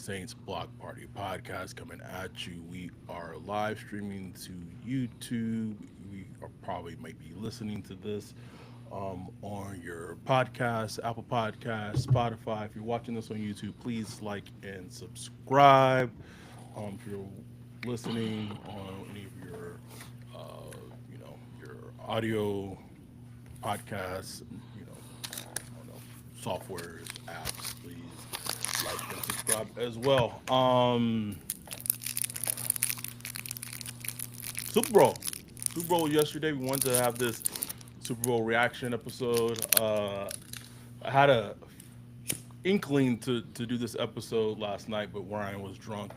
Saints Block Party podcast coming at you. We are live streaming to YouTube. We are probably might be listening to this on your podcast, Apple Podcasts, Spotify. If you're watching this on YouTube, please like and subscribe. If you're listening on any of your, your audio podcasts, I don't know, softwares, apps, please like and subscribe as well. Super Bowl. Super Bowl yesterday. We wanted to have this Super Bowl reaction episode. I had a inkling to do this episode last night, but Ryan was drunk,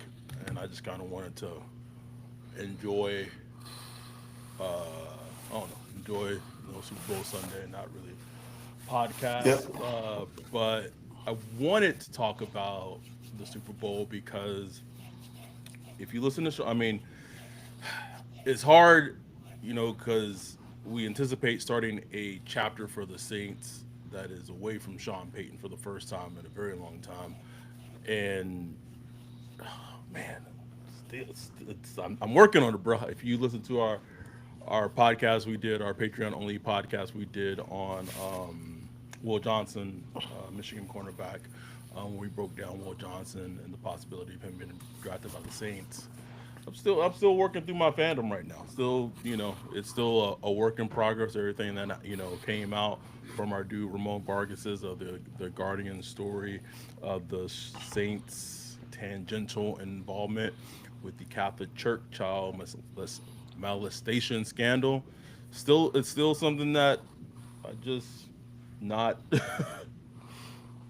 and I just kind of wanted to enjoy. I don't know, enjoy Super Bowl Sunday, not really Yep. podcast. But I wanted to talk about the Super Bowl because if you listen to show, I mean, it's hard, because we anticipate starting a chapter for the Saints that is away from Sean Payton for the first time in a very long time, and man, I'm working on it, bro. If you listen to our podcast we did, our Patreon only podcast we did on Will Johnson, Michigan cornerback, we broke down Will Johnson and the possibility of him being drafted by the Saints. I'm still working through my fandom right now. Still, it's still a work in progress. Everything that came out from our dude Ramon Vargas's of the Guardian story of the Saints tangential involvement with the Catholic Church child molestation scandal. It's still something that I just not.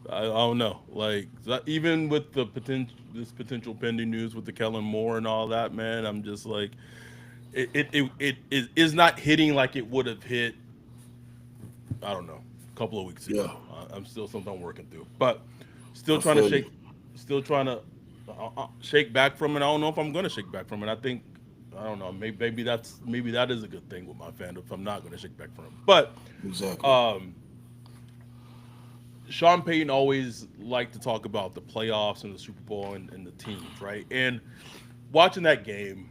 I don't know. Like even with this potential pending news with the Kellen Moore and all that, man, I'm just like, it is not hitting like it would have hit. I don't know, a couple of weeks ago. Yeah. I'm still something I'm working through, but still I trying to feel shake, you. still trying to shake back from it. I don't know if I'm going to shake back from it. I don't know. Maybe that is a good thing with my fandom if I'm not going to shake back from it. But Exactly. um, Sean Payton always liked to talk about the playoffs and the Super Bowl and the teams, right? And watching that game,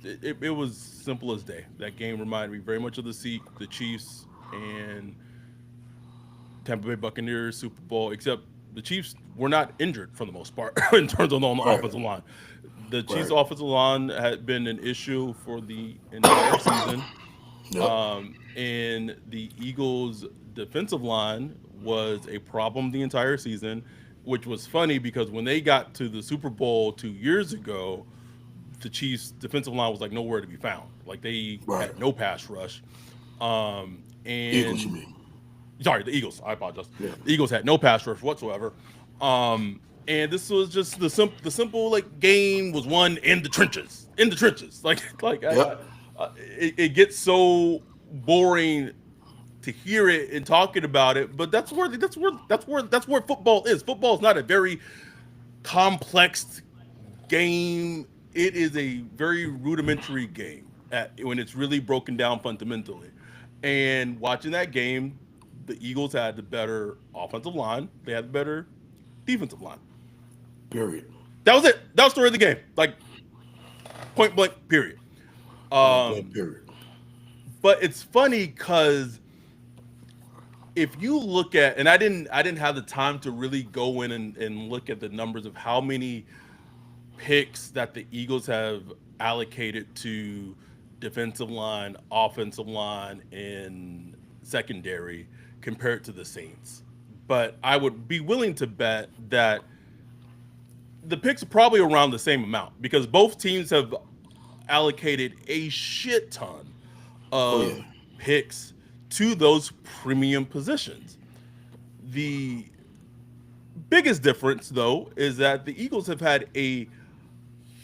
it was simple as day. That game reminded me very much of the Chiefs and Tampa Bay Buccaneers Super Bowl, except the Chiefs were not injured for the most part in terms of on the Right. offensive line. The Chiefs' Right. offensive line had been an issue for the entire season. Yep. And the Eagles' defensive line was a problem the entire season, which was funny because when they got to the Super Bowl 2 years ago, the Chiefs' defensive line was like nowhere to be found. Like they Right. had no pass rush. Eagles, you And mean? sorry, the Eagles. I apologize. Yeah. The Eagles had no pass rush whatsoever. And this was just the simple like game was won in the trenches, Yep. it gets so boring to hear it and talking about it, but that's where football is. Football is not a very complex game. It is a very rudimentary game when it's really broken down fundamentally. And watching that game, the Eagles had the better offensive line. They had the better defensive line. Period. That was it. That was the story of the game. Like point blank. Period. Point blank. Um, Period. but it's funny because if you look at, and I didn't have the time to really go in and look at the numbers of how many picks that the Eagles have allocated to defensive line, offensive line, and secondary compared to the Saints. But I would be willing to bet that the picks are probably around the same amount because both teams have allocated a shit ton Oh yeah. of picks to those premium positions. The biggest difference, though, is that the Eagles have had a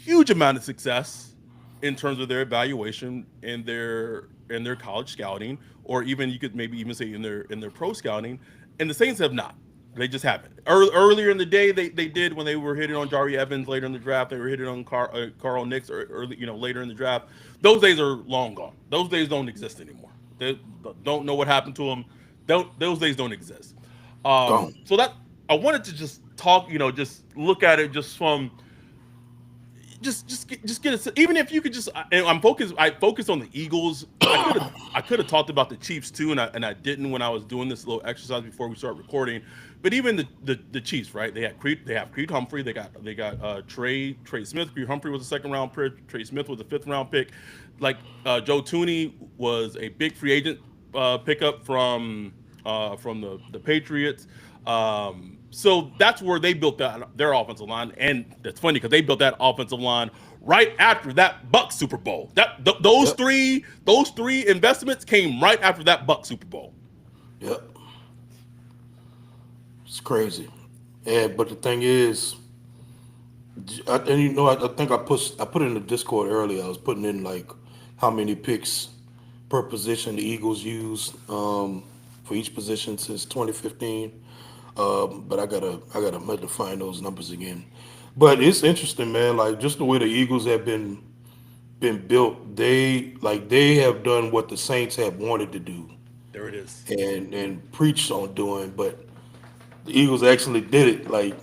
huge amount of success in terms of their evaluation and their college scouting, or even you could maybe even say in their pro scouting, and the Saints have not. They just haven't. Earlier in the day, they did when they were hitting on Jari Evans later in the draft. They were hitting on Carl Nix or early, later in the draft. Those days are long gone. Those days don't exist anymore. They don't know what happened to them. Those days don't exist. Gone. So that I wanted to just just look at it just from just get a, even if you could just and I focused on the Eagles. I could have talked about the Chiefs too, and I didn't when I was doing this little exercise before we start recording. But even the Chiefs, right? They have Creed Humphrey. They got Trey Smith. Creed Humphrey was a second round pick. Trey Smith was a fifth round pick. Like Joe Tooney was a big free agent pickup from the Patriots. So that's where they built their offensive line, and that's funny because they built that offensive line right after that Buck Super Bowl. Those Yep. three investments came right after that Buck Super Bowl. Yep. It's crazy. And but the thing is, and I think I put it in the Discord earlier. I was putting in like how many picks per position the Eagles use for each position since 2015. But I gotta have to find those numbers again. But it's interesting, man. Like just the way the Eagles have been built, they have done what the Saints have wanted to do There it is. and preached on doing, but the Eagles actually did it like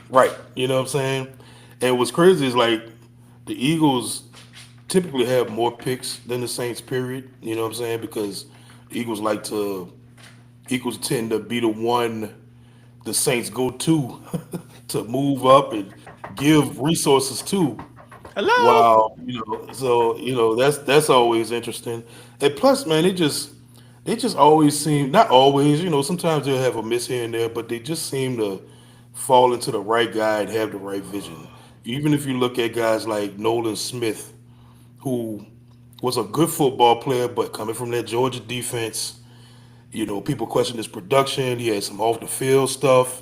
right. You know what I'm saying? And what's crazy is like the Eagles typically have more picks than the Saints. Period. You know what I'm saying? Because the Eagles tend to be the one the Saints go to to move up and give resources to. Hello. Wow, so that's always interesting. And plus, man, they just always seem not always, sometimes they'll have a miss here and there, but they just seem to fall into the right guy and have the right vision. Even if you look at guys like Nolan Smith, who was a good football player, but coming from that Georgia defense, people question his production. He had some off the field stuff,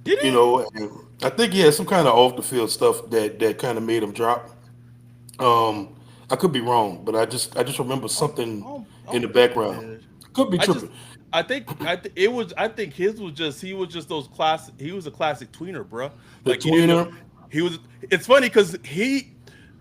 Did he? and I think he had some kind of off the field stuff that kind of made him drop. I could be wrong, but I just remember something I in the don't think he background. did. Could be I just tripping. it was I think his was just he was just those classic he was a classic tweener, bruh. The Like he didn't know tweener, he was it's funny because he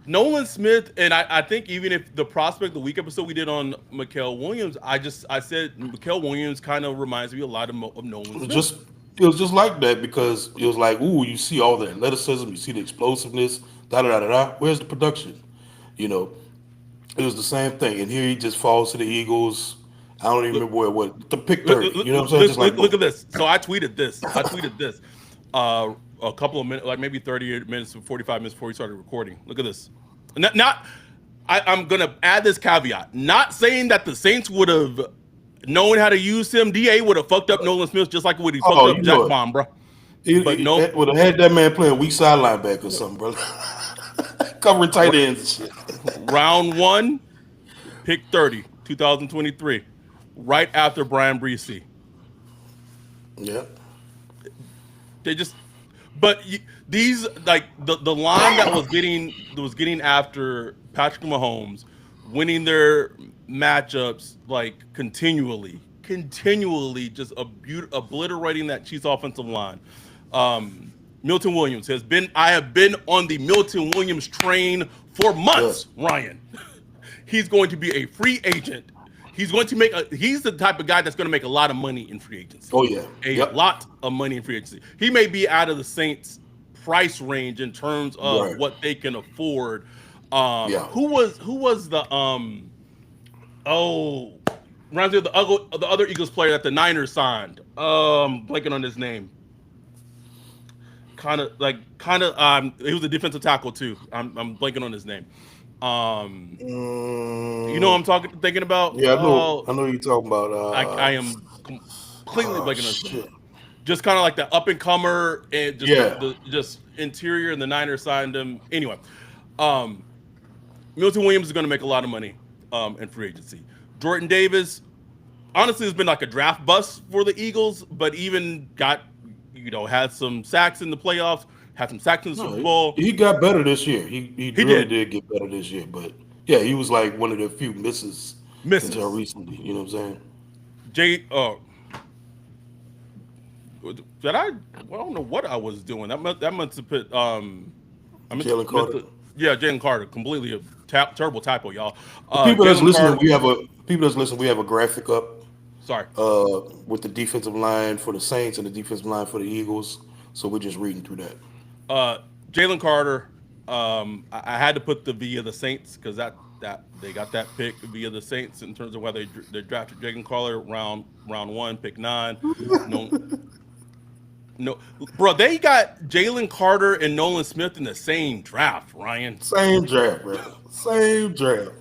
Nolan Smith and I think even if the prospect the week episode we did on Mikael Williams, I said Mikael Williams kind of reminds me a lot of Nolan it was Smith. just it was just like that because it was like, ooh, you see all the athleticism, you see the explosiveness, da da da da da. Where's the production? You know, it was the same thing. And here he just falls to the Eagles. I don't even Look, remember where it was. The pick look, 30. look, You know what I'm saying? look, Just like look, look boom. at this. So I tweeted this a couple of minutes, like maybe 30 minutes, 45 minutes before we started recording. Look at this. I'm gonna add this caveat. Not saying that the Saints would have known how to use him. Da would have fucked up Nolan Smith just like what he fucked Oh, up you Jack know it. Bomb, bro. But He nope. would have had that man playing weak side linebacker or something, brother. Covering tight R- ends and shit. Round one, pick 30, 2023, right after Brian Breesy. Yeah. They just, but these like the line that was getting after Patrick Mahomes, winning their matchups like continually, just obliterating that Chiefs offensive line. Milton Williams has been. I have been on the Milton Williams train for Yeah. months, Ryan. He's going to be a free agent. He's going to make a. He's the type of guy that's going to make a lot of money in free agency. Oh yeah. A Yep. lot of money in free agency. He may be out of the Saints' price range in terms of Right. what they can afford. Yeah. Who was the oh reminds me of the other Eagles player that the Niners signed. Blanking on his name. He was a defensive tackle too. I'm blanking on his name. Um, you know what Mm, I'm thinking about? yeah, I know. I know you're talking about. I am completely blanking on his name. Shit. Just kind of like the up and comer and just Yeah. the just interior, and the Niners signed him anyway. Um, Milton Williams is going to make a lot of money in free agency. Jordan Davis, honestly, has been like a draft bust for the Eagles, but even got had some sacks in the playoffs, had some sacks in the No, Super he, Bowl. he got better this year. He He really did did get better this year. But yeah, he was like one of the few misses until misses. recently. You know what I'm saying? Jay, did I? Well, I don't know what I was doing. That must have put I Jalen meant Carter. to yeah, Jalen Carter, completely a terrible typo, y'all. For people that's Jalen listening, Carter, we have a graphic up sorry. with the defensive line for the Saints and the defensive line for the Eagles. So we're just reading through that. Uh, Jalen Carter. I had to put the via the Saints because that they got that pick via the Saints in terms of whether they drafted Jalen Carter round one, pick 9. No, no, bro. They got Jalen Carter and Nolan Smith in the same draft. Ryan. Same draft, bro. Same draft.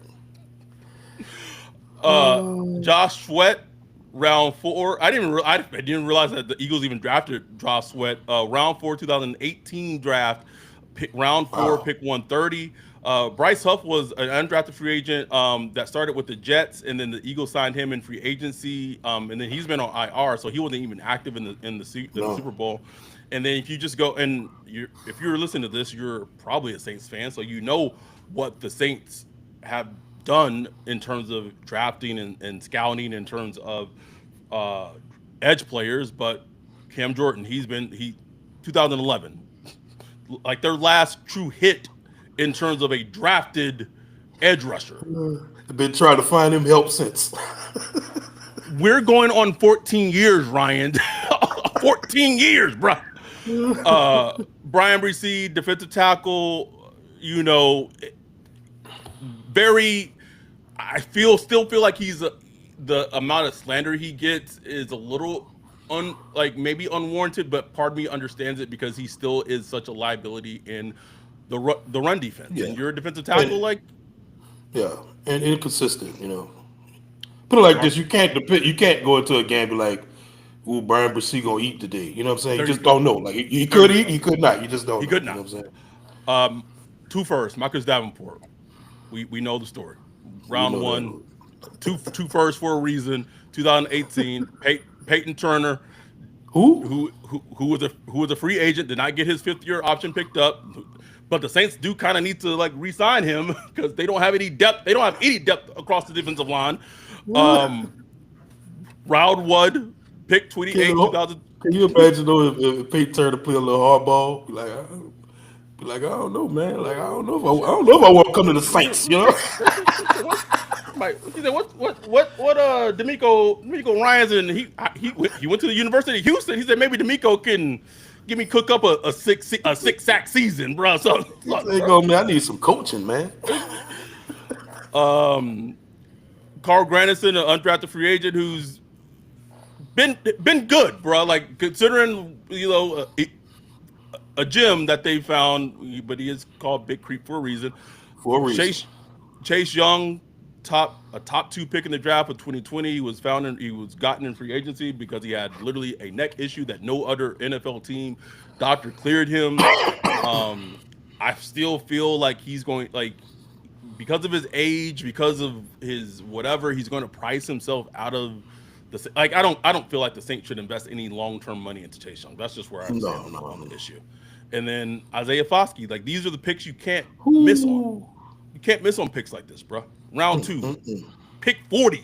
Uh, Josh Sweat, round 4. I didn't realize that the Eagles even drafted Josh Sweat. Round 4, 2018 draft, round 4, Wow. pick 130. Bryce Huff was an undrafted free agent that started with the Jets, and then the Eagles signed him in free agency, and then he's been on IR, so he wasn't even active in the No. Super Bowl. And then if you just go and if you're listening to this, you're probably a Saints fan, so you know what the Saints have done in terms of drafting and scouting in terms of uh, edge players. But Cam Jordan, he 2011, like their last true hit in terms of a drafted edge rusher. I've been trying to find him help since. We're going on 14 years, Ryan. 14 years, bro. Brian Bresee, defensive tackle, you know, very. Still feel like the amount of slander he gets is a little like maybe unwarranted, but part of me understands it because he still is such a liability in the run defense. Yeah. And you're a defensive tackle, And like yeah. And inconsistent, you know. Put it like are, this, you can't go into a game and be like, ooh, Brian Bresee gonna eat today. You know what I'm saying? You there you just go. don't know. Like he There could you eat, go. he could not. You just don't He know. could You know not. what I'm saying? Two first, Marcus Davenport. We know the story. We Round know one, that. two first for a reason. 2018, Peyton Turner, Who? who was a free agent, did not get his 5th year option picked up. But the Saints do kind of need to like re-sign him because they don't have any depth. They don't have any depth across the defensive line. Um, Round one, pick Can 28, you, 2000. can you imagine though if Peyton Turner play a little hardball? Be like, I don't know, man. Like I don't know if I want to come to the Saints. You know? He said, what D'Amico Ryans, and he went to the University of Houston. He said maybe D'Amico can give me cook up a six sack season, bro. So He look, said, bro. "Go, man. I need some coaching, man." Um, Carl Granderson, an undrafted free agent who's been good, bro. Like considering a gym that they found, but he is called Big Creek for a reason. For a reason. Chase Chase Young, top 2 pick in the draft of 2020. He was gotten in free agency because he had literally a neck issue that no other NFL team doctor cleared him. Um, I still feel like he's going like because of his age, because of his whatever, he's going to price himself out of the like. I don't feel like the Saints should invest any long term money into Chase Young. That's just where I stand No, on no. the issue. And then Isaiah Foskey, like these are the picks you can't miss on. Who? You can't miss on picks like this, bro. Round 2, pick 40.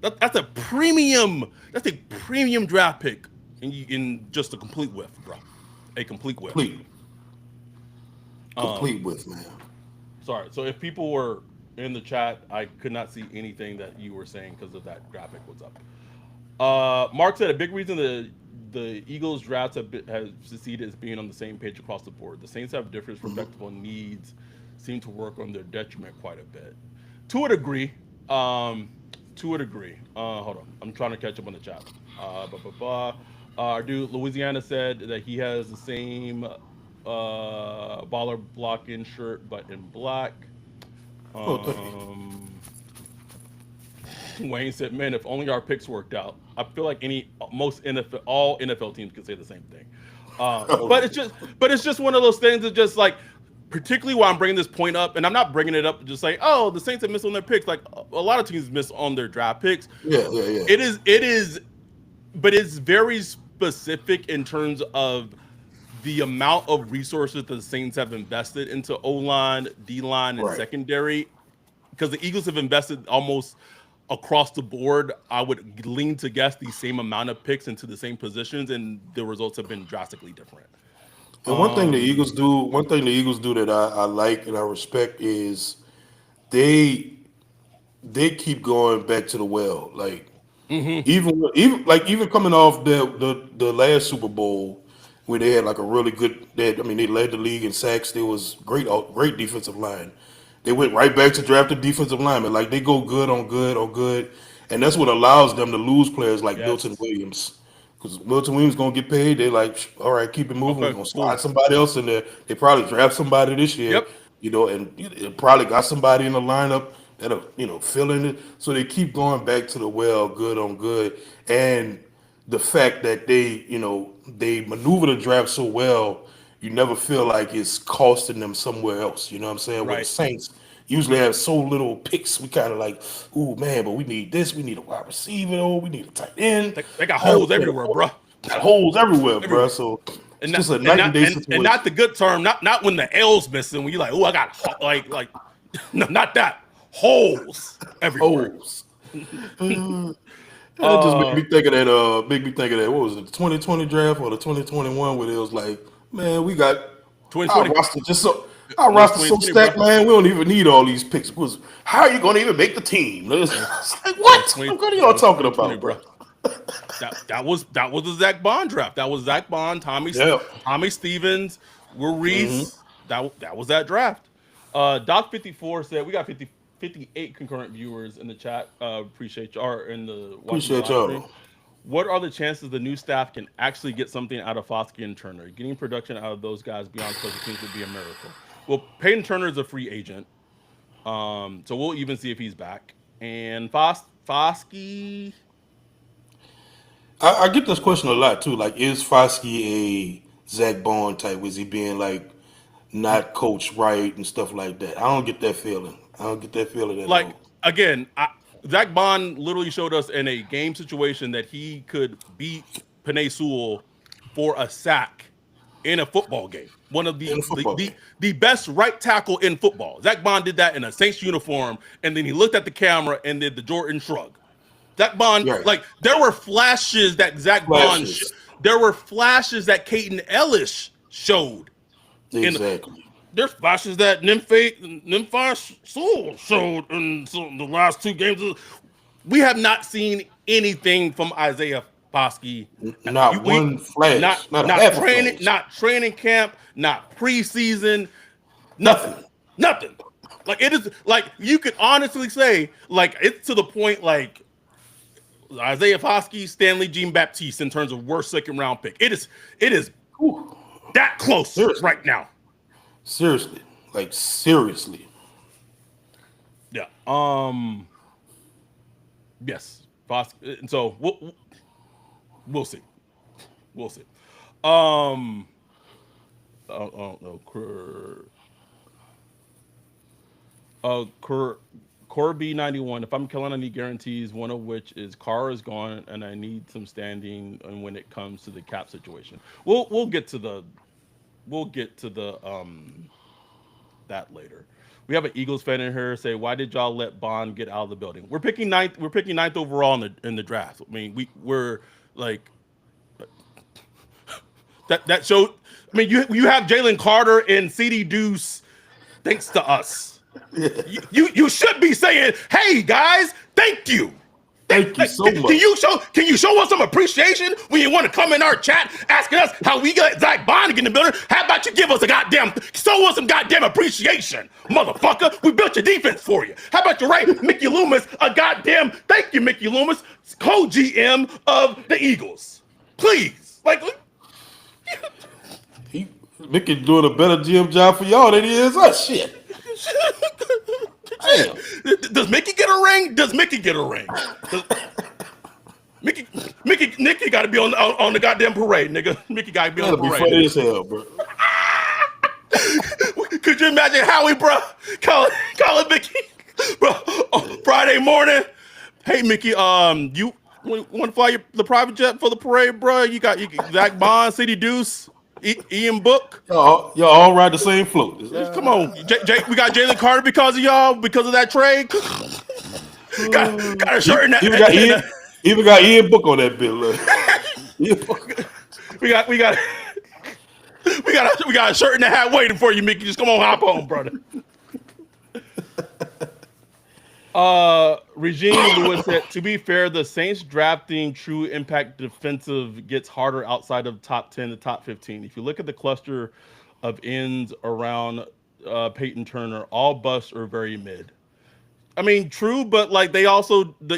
That's a premium. That's a premium draft pick, in just a complete whiff, bro. A complete whiff. Complete. Um, Complete with, man. Sorry. So if people were in the chat, I could not see anything that you were saying because of that graphic was up. Mark said a big reason the Eagles drafts has succeeded is being on the same page across the board. The Saints have different perspective on needs, seem to work on their detriment quite a bit. To a degree. To a degree. Hold on. I'm trying to catch up on the chat. Blah, blah, blah. Our dude Louisiana said that he has the same baller blocking shirt but in black. Oh, thank you. Um, Wayne said, "Man, if only our picks worked out." I feel like most NFL, all NFL teams could say the same thing. All But right. it's just one of those things that just like, particularly why I'm bringing this point up, and I'm not bringing it up just like, oh, the Saints have missed on their picks. Like a lot of teams miss on their draft picks. Yeah, yeah, yeah. It is, but it's very specific in terms of the amount of resources the Saints have invested into O line, D line, and Right. secondary because the Eagles have invested almost across the board. I would lean to guess the same amount of picks into the same positions, and the results have been drastically different. And one thing the Um, Eagles do, that I like and I respect is they they keep going back to the well. Like even coming off the last Super Bowl, where they had like a really good. I mean, they led the league in sacks. There was great defensive line. They went right back to drafting defensive linemen. Like they go good on good on good, and that's what allows them to lose players like Milton Yes. Williams. Because Milton Williams gonna get paid. They like, all right, keep it moving. We're Okay. gonna slide Cool. somebody else in there. They probably draft somebody this year, Yep. and they probably got somebody in the lineup that'll fill in it. So they keep going back to the well, good on good, and the fact that they maneuver the draft so well, you never feel like it's costing them somewhere else. You know what I'm saying? Where the Right. Saints usually have so little picks, we kind of like, ooh man, but we need this, we need a wide receiver, oh, we need a tight end. They got holes everywhere, bro. Got holes everywhere, bro. Everywhere. So it's And not just a and night and not day and not situation. the good term. Not when the L's missing. When you're like, oh, I got like no, not that holes everywhere. Holes. And it just made me think of that. What was it? The 2020 draft or the 2021, where it was like, man, we got our 2020. roster just so It our was roster so 2020, bro. stacked, man. We don't even need all these picks. Because how are you going to even make the team? It was It's like it was what? 20 What are it y'all was talking 2020, about, bro. bro? That was the Zach Bond draft. That was Zach Bond, Yeah. Tommy Stevens, Will Hmm. Reese. That was that draft. Doc 54 said we got 58 concurrent viewers in the chat. Appreciate you are in the watching the Appreciate live stream. y'all. What are the chances the new staff can actually get something out of Foskey and Turner? Getting production out of those guys beyond special teams would be a miracle. Well, Peyton Turner is a free agent, so we'll even see if he's back. And Foskey, I get this question a lot too. Like, is Foskey a Zach Bond type? Was he being like not coached right and stuff like that? I don't get that feeling. I don't get that feeling at like all. again, Zach Bond literally showed us in a game situation that he could beat Panay Sewell for a sack in a football game. One of In the a the, football the, game. the best right tackle in football. Zach Bond did that in a Saints uniform, and then he looked at the camera and did the Jordan shrug. Zach Bond, Right. like there were flashes that Zach Bond, Flashes. there were flashes that Caden Ellis showed in Exactly. there's flashes that Nymphi Soul showed in the last two games. We have not seen anything from Isaiah Foskey. Not We one flash. Not a half a flash. not training camp, not preseason, nothing, Nothing. nothing. Like it is like you could honestly say like it's to the point like Isaiah Foskey, Stanley Jean Baptiste in terms of worst second round pick. It is Whew. that close Seriously. right now. Seriously. Like seriously. Yeah. Yes. And so we'll see. We'll see. Um. I don't know. Corby 91. If I'm killing, I need guarantees. One of which is Carr is gone, and I need some standing. And when it comes to the cap situation, we'll get to the that later. We have an Eagles fan in here say, "Why did y'all let Bond get out of the building?" We're picking ninth. We're picking ninth overall in the draft. I mean, we're like that showed. I mean, you have Jalen Carter and CD Deuce, thanks to us. You should be saying, "Hey guys, thank you." Thank you Like, so can much. you show us some appreciation when you want to come in our chat asking us how we got Zach Bond in the building? How about you give us show us some goddamn appreciation, motherfucker? We built your defense for you. How about you write Mickey Loomis a goddamn thank you, Mickey Loomis, co-GM of the Eagles, please? Like, Mickey doing a better GM job for y'all than he is us. Shit. Damn. does Mickey get a ring? Does Mickey get a ring? Does, Nicky got to be on the goddamn parade, nigga. Mickey got to be on the That'll be parade. funny as hell, bro. Could you imagine Howie, bro? Calling Mickey, bro, on Friday morning. Hey, Mickey, you want to fly the private jet for the parade, bro? You got Zach Bond, City Deuce, Ian Book. Y'all all ride the same float. Come on, we got Jalen Carter because of y'all, because of that trade. got a shirt in that. Even got Ian Book on that bill. Look. we got a shirt and a hat waiting for you, Mickey. Just come on, hop on, brother. Regine Lewis said, to be fair, the Saints drafting true impact defensive gets harder outside of top 10 to top 15. If you look at the cluster of ends around Peyton Turner, all busts are very mid. I mean, true, but like the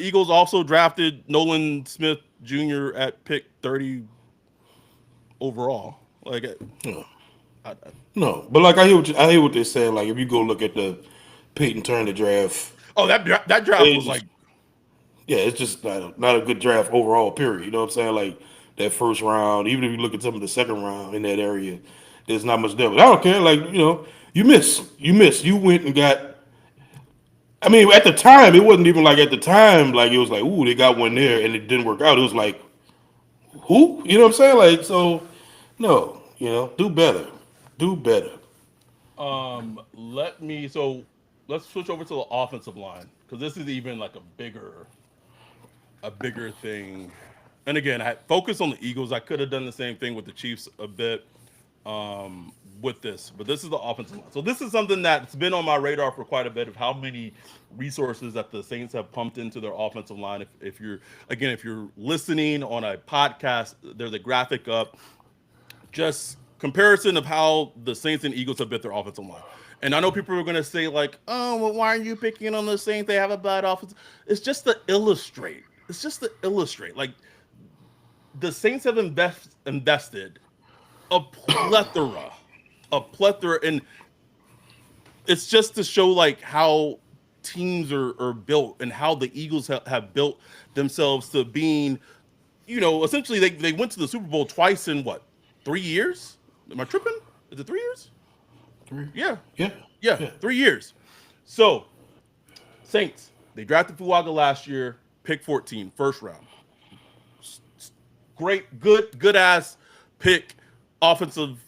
Eagles also drafted Nolan Smith Jr. at pick 30 overall. Like, No, I, no. But like I hear what they're saying. Like if you go look at the Peyton Turner draft, oh, that draft it's was just like, yeah, it's just not a good draft overall. Period. You know what I'm saying? Like that first round, even if you look at some of the second round in that area, there's not much there. But I don't care. Like you went and got. I mean, at the time, it wasn't even like at the time, like it was like, ooh, they got one there and it didn't work out. It was like, who? You know what I'm saying? Like, so, no, do better. Do better. let's switch over to the offensive line because this is even like a bigger thing. And again, I focus on the Eagles. I could have done the same thing with the Chiefs a bit with this, but this is the offensive line. So this is something that's been on my radar for quite a bit of how many resources that the Saints have pumped into their offensive line. If you're listening on a podcast, there's a graphic up just comparison of how the Saints and Eagles have built their offensive line. And I know people are going to say like, "Oh, well, why are you picking on the Saints? They have a bad offense." It's just to illustrate. It's just to illustrate. Like the Saints have invested a plethora, and it's just to show like how teams are built and how the Eagles have built themselves to being, essentially they went to the Super Bowl twice in what, 3 years? Am I tripping? Is it 3 years? Three. Yeah, Yeah. yeah, Yeah. 3 years. So Saints, they drafted Fuaga last year, pick 14, first round. Great, good ass pick, offensive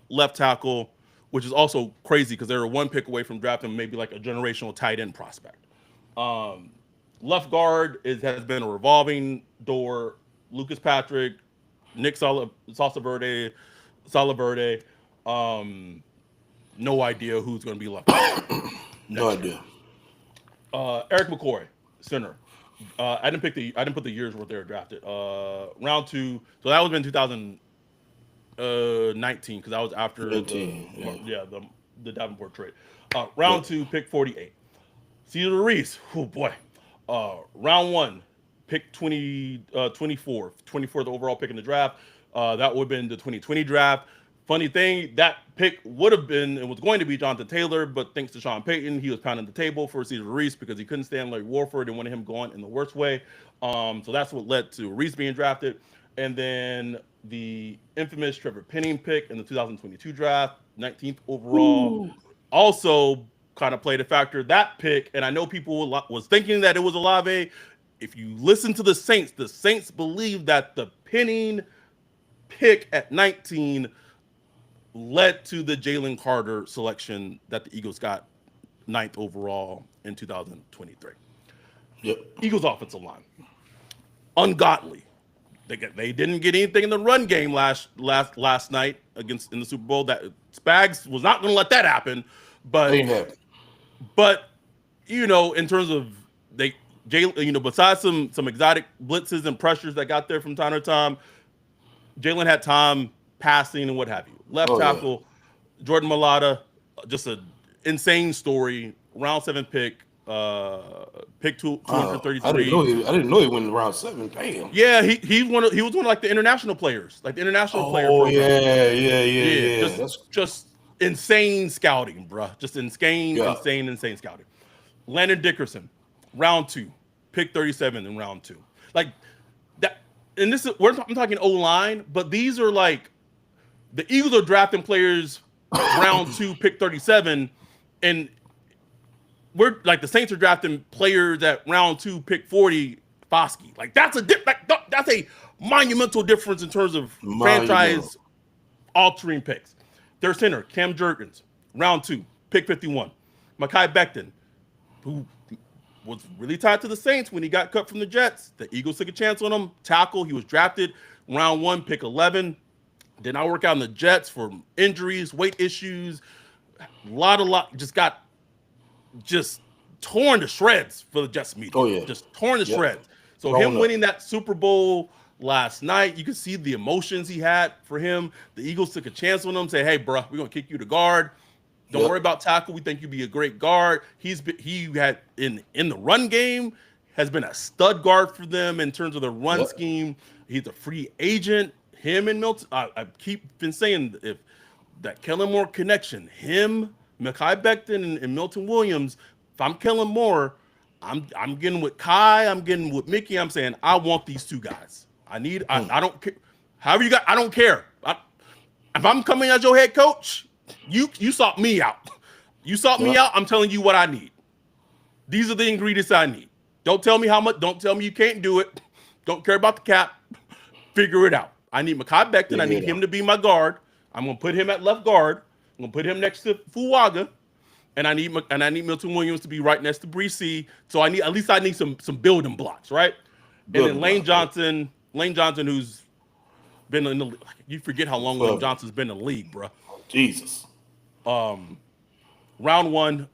left tackle, which is also crazy because they were one pick away from drafting maybe like a generational tight end prospect. Um, Left guard has been a revolving door. Lucas Patrick, Nick Salaverde. Um, no idea who's going to be left guard No next year. idea. Eric McCoy, center. I didn't put the years where they were drafted. Round two. So that was in 2019 because that was after 19. Yeah. the Davenport trade. Yeah. Round two, pick 48. Cesar Reese. Oh boy. Round one, pick 24th overall pick in the draft. That would have been the 2020 draft. Funny thing, that pick would have been and was going to be Jonathan Taylor, but thanks to Sean Payton, he was pounding the table for Cesar Reese because he couldn't stand Larry Warford and wanted him going in the worst way. So that's what led to Reese being drafted. And then the infamous Trevor Penning pick in the 2022 draft, 19th overall, Ooh. also kind of played a factor. That pick, and I know people was thinking that it was Olave. If you listen to the Saints believe that the Penning pick at 19 led to the Jalen Carter selection that the Eagles got ninth overall in 2023. Yep. Eagles offensive line, ungodly. They didn't get anything in the run game last night against in the Super Bowl. That Spags was not going to let that happen. But Ain't happening. but in terms of besides some exotic blitzes and pressures that got there from time to time, Jalen had time passing and what have you. Left Oh yeah. tackle, Jordan Mailata, just an insane story. Round seven pick, pick Wow. 233. I didn't know he went around seven. Damn. Yeah, he was one of like the international players, like the international player Oh program. yeah. Yeah, Yeah. just insane scouting, bruh. Just Yeah. insane scouting. Landon Dickerson, round two, pick 37 in round two. Like that, and I'm talking O line, but these are like the Eagles are drafting players round two, pick 37, and we're like the Saints are drafting players at round two, pick 40, Foskey. Like that's a monumental difference in terms of Monumental. franchise altering picks. Their center, Cam Jurgens, round two, pick 51. Mekhi Becton, who was really tied to the Saints when he got cut from the Jets. The Eagles took a chance on him. Tackle, he was drafted round one, pick 11. Did not work out in the Jets for injuries, weight issues, just got just torn to shreds for the Jets media, Oh yeah. just torn to Yep. shreds. So Grown him up. winning that Super Bowl last night, you could see the emotions he had for him. The Eagles took a chance on him, say, "Hey, bro, we're gonna kick you to guard. Don't Yep. worry about tackle. We think you'd be a great guard." He had in the run game has been a stud guard for them in terms of the run Yep. scheme. He's a free agent. Him and Milton. I keep been saying if that Kellen Moore connection, him, Mekhi Becton, and Milton Williams. If I'm Kellen Moore, I'm getting with Kai. I'm getting with Mickey. I'm saying I want these two guys. I don't care. However you got. I don't care. If I'm coming as your head coach, you sought me out. You sought me Yep. out. I'm telling you what I need. These are the ingredients I need. Don't tell me how much. Don't tell me you can't do it. Don't care about the cap. Figure it out. I need Mekhi Becton. I Figure need it him out. to be my guard. I'm gonna put him at left guard. I'm gonna put him next to Fuaga, and I need Milton Williams to be right next to Brees. So I need some building blocks, right? And then Building block. Yep. Lane Johnson, who's been in the you forget how long Lane Forever. Johnson's been in the league, bro. Jesus. Round one,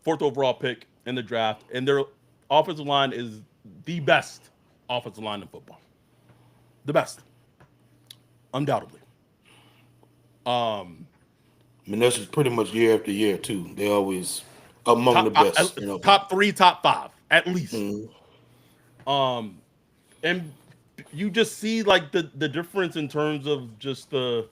fourth overall pick in the draft, and their offensive line is the best offensive line in football, the best, undoubtedly. I mean, that's just pretty much year after year too. They always among the top best. You know. top three, top five at least. Mhm. And you just see like the difference in terms of just the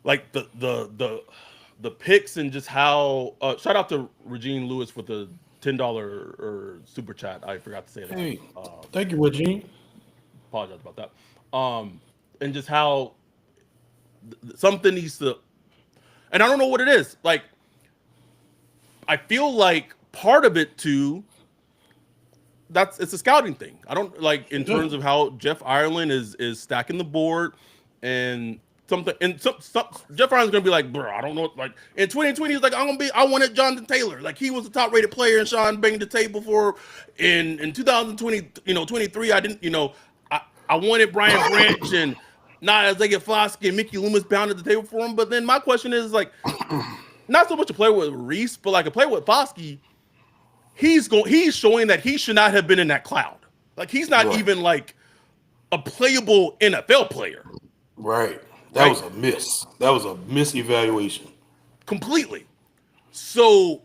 like the picks and just how shout out to Regine Lewis with the $10 or super chat. I forgot to say that. Hey, thank you, Regine. Apologize about that. And just how something needs to, and I don't know what it is. Like I feel like part of it too. It's a scouting thing. I don't like in Yeah. terms of how Jeff Ireland is stacking the board and something. And Jeff Ireland's gonna be like, bro, I don't know. Like in 2020, he's like, I wanted Jonathan Taylor. Like he was the top rated player, and Sean banged the table for. In 2020, 23, I didn't. I wanted Brian Branch and not Isaiah Foskey and Mickey Loomis pounded the table for him. But then my question is like, not so much a player with Reese, but like a player with Foskey. He's showing that he should not have been in that cloud. Like he's not Right. even like a playable NFL player, Right. That right? was a miss. That was a miss evaluation. Completely. So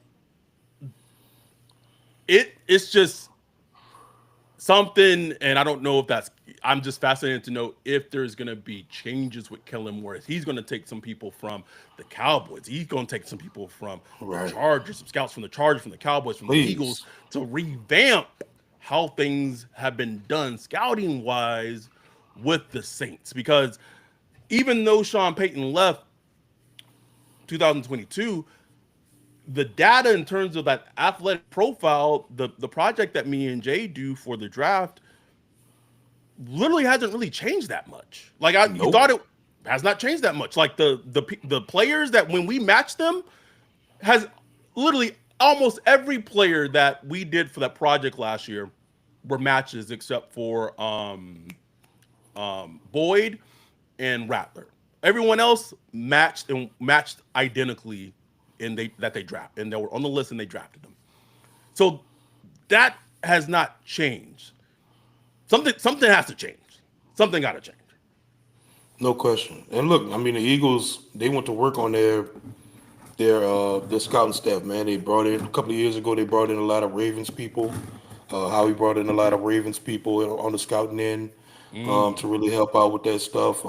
it's just something, and I don't know if that's. I'm just fascinated to know if there's going to be changes with Kellen Moore. He's going to take some people from the Cowboys. He's going to take some people from the Right. Chargers, some scouts from the Chargers, from the Cowboys, from the Eagles Please. to revamp how things have been done scouting wise with the Saints. Because even though Sean Payton left 2022, the data in terms of that athletic profile, the project that me and Jay do for the draft literally hasn't really changed that much. Like you Nope. thought it has not changed that much. Like the players that when we match them has literally almost every player that we did for that project last year were matches except for Boyd and Rattler. Everyone else matched identically they draft and they were on the list and they drafted them. So that has not changed. Something has to change. Something got to change. No question. And look, I mean, the Eagles, they went to work on their scouting staff, man. They brought in a couple of years ago. They brought in a lot of Ravens people. Howie brought in a lot of Ravens people on the scouting end to really help out with that stuff.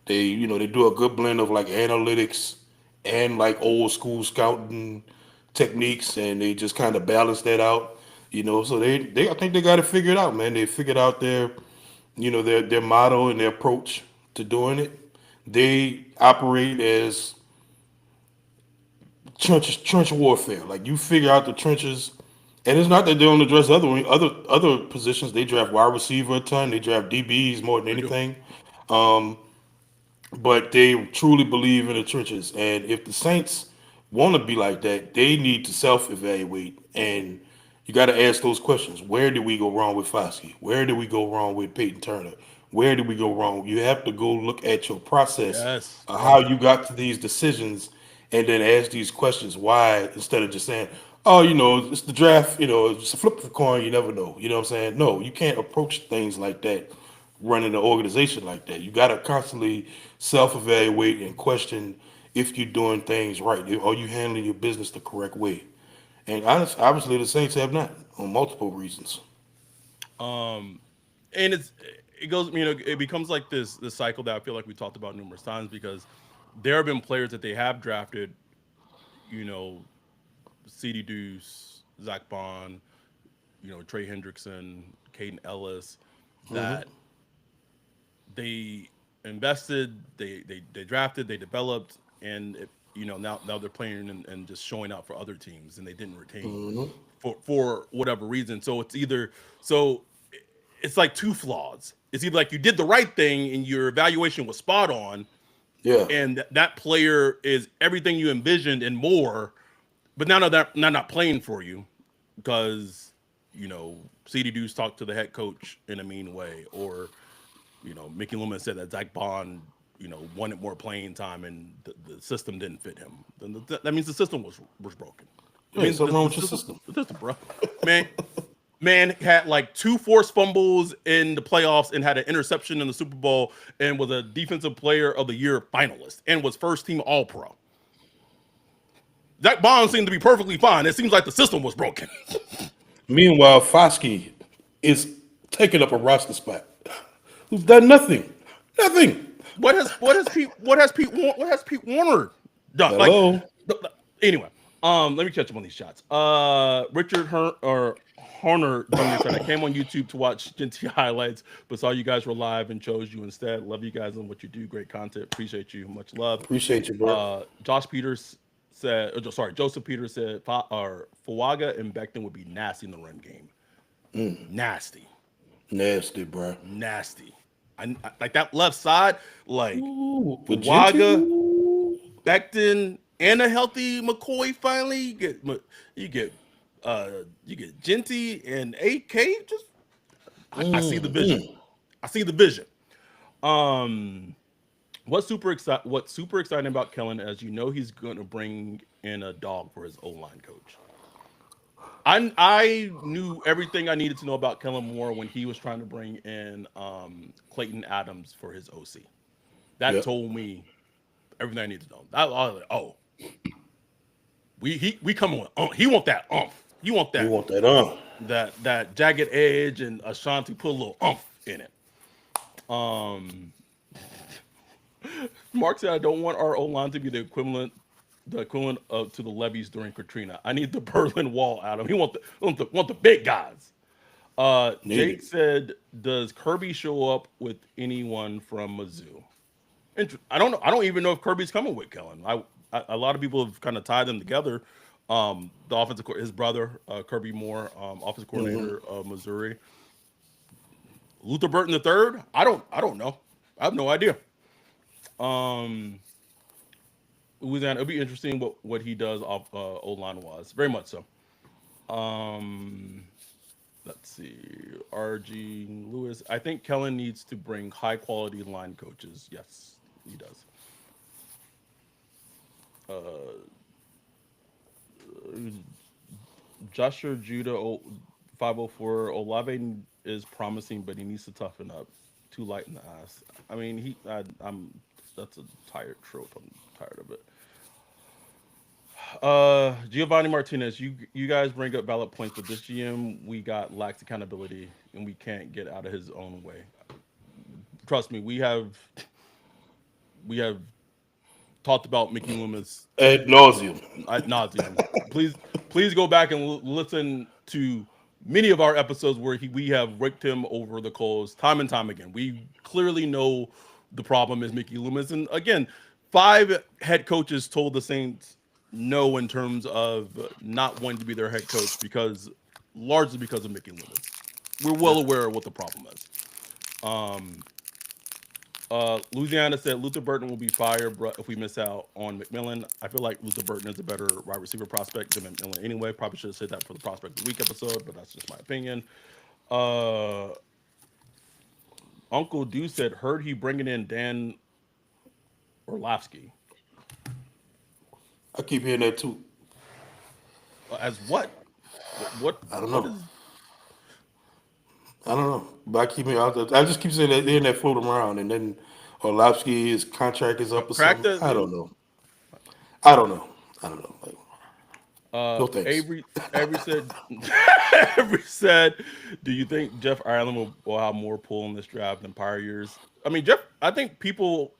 They do a good blend of like analytics and like old school scouting techniques, and they just kind of balance that out. So they I think they got it figured out, man. They figured out their motto and their approach to doing it. They operate as trench warfare. Like you figure out the trenches, and it's not that they don't address other positions. They draft wide receiver a ton. They draft DBs more than They do. anything. But they truly believe in the trenches. And if the Saints want to be like that, they need to self-evaluate. And you got to ask those questions. Where did we go wrong with Foskey? Where did we go wrong with Peyton Turner? Where did we go wrong? You have to go look at your process of Yes. how you got to these decisions and then ask these questions. Why? Instead of just saying, oh, it's the draft, it's a flip of the coin, you never know. You know what I'm saying? No, you can't approach things like that, running an organization like that. You got to constantly self evaluate and question if you're doing things right. Are you handling your business the correct way? And obviously, the Saints have not on multiple reasons. Um, and it goes, it becomes like this cycle that I feel like we talked about numerous times because there have been players that they have drafted, you know, CD Deuce, Zach Bond, Trey Hendrickson, Caden Ellis, that they invested, they drafted, they developed, and now they're playing and just showing out for other teams, and they didn't retain for whatever reason. So it's like two flaws. It's either like you did the right thing and your evaluation was spot on, Yeah. and that player is everything you envisioned and more, but now that not playing for you because CD Deuce talked to the head coach in a mean way, or Mickey Loomis said that Zach Bond, wanted more playing time and the system didn't fit him. Then that means the system was broken. I Yeah, mean, something wrong the with your system, system. the system, bro. Man, man had like two forced fumbles in the playoffs and had an interception in the Super Bowl and was a defensive player of the year finalist and was first team all pro. Zach Bond seemed to be perfectly fine. It seems like the system was broken. Meanwhile, Foskey is taking up a roster spot. Who's done nothing? Nothing. What has Pete Warner done? Like, Hello. anyway, let me catch up on these shots. Richard Horner Jr. said I came on YouTube to watch Genty highlights, but saw you guys were live and chose you instead. Love you guys and what you do. Great content. Appreciate you. Much love. Appreciate you, bro. Josh Peters said, sorry, Joseph Peters said, Fawaga and Becton would be nasty in the run game. Nasty, Nasty, bro. nasty. Like that left side, like Ooh, Virginity? Fawaga, Ooh. Becton, and a healthy McCoy. Finally, you get you get Genty and AK. Just I see the vision. I see the vision. Um, what's super exciting about Kellen, as he's going to bring in a dog for his O line coach. I knew everything I needed to know about Kellen Moore when he was trying to bring in Clayton Adams for his OC. That Yep. told me everything I need to know. I was like, oh, we coming with he want that umph. You want You that want that on? that jagged edge and Ashanti put a little umph in it. Um, Mark said I don't want our O line to be the equivalent of to the levees during Katrina. I need the Berlin Wall, Adam. He want the big guys. Jake Needed. said, does Kirby show up with anyone from Mizzou? I don't know. I don't even know if Kirby's coming with Kellen. A lot of people have kind of tied them together. The his brother, Kirby Moore, offensive coordinator of Missouri. Luther Burton the third. I don't know. I have no idea. Um, Louisiana. It'll be interesting what he does off O line wise. Very much so. Um, let's see. RG Lewis. I think Kellen needs to bring high quality line coaches. Yes, he does. Uh, Joshua Judah 504 Olave is promising, but he needs to toughen up. Too light in the ass. I mean, I'm that's a tired trope. I'm tired of it. Giovanni Martinez, you guys bring up valid points, but this GM we got lacks accountability, and we can't get out of his own way. Trust me, we have talked about Mickey Loomis Ad nauseum. ad nauseum. Please go back and listen to many of our episodes where we have raked him over the coals time and time again. We clearly know the problem is Mickey Loomis, and again, five head coaches told the Saints no in terms of not wanting to be their head coach because largely because of Mickey Loomis. We're well Yeah. aware of what the problem is. Um, Louisiana said Luther Burton will be fired if we miss out on McMillan. I feel like Luther Burton is a better wide receiver prospect than McMillan anyway. Probably should have said that for the prospect of the week episode, but that's just my opinion. Uh, Uncle Deuce said heard he bringing in Dan Orlovsky. I keep hearing that too. As what? What? I don't What know. is I don't know. But I just keep saying that they're in that floating around, and then Orlovsky, his contract is up or something. practice? I don't know. I don't know. I don't know. Like, no thanks. Avery said. Avery said, "Do you think Jeff Ireland will have more pull in this draft than prior years?" I mean, Jeff. I think people.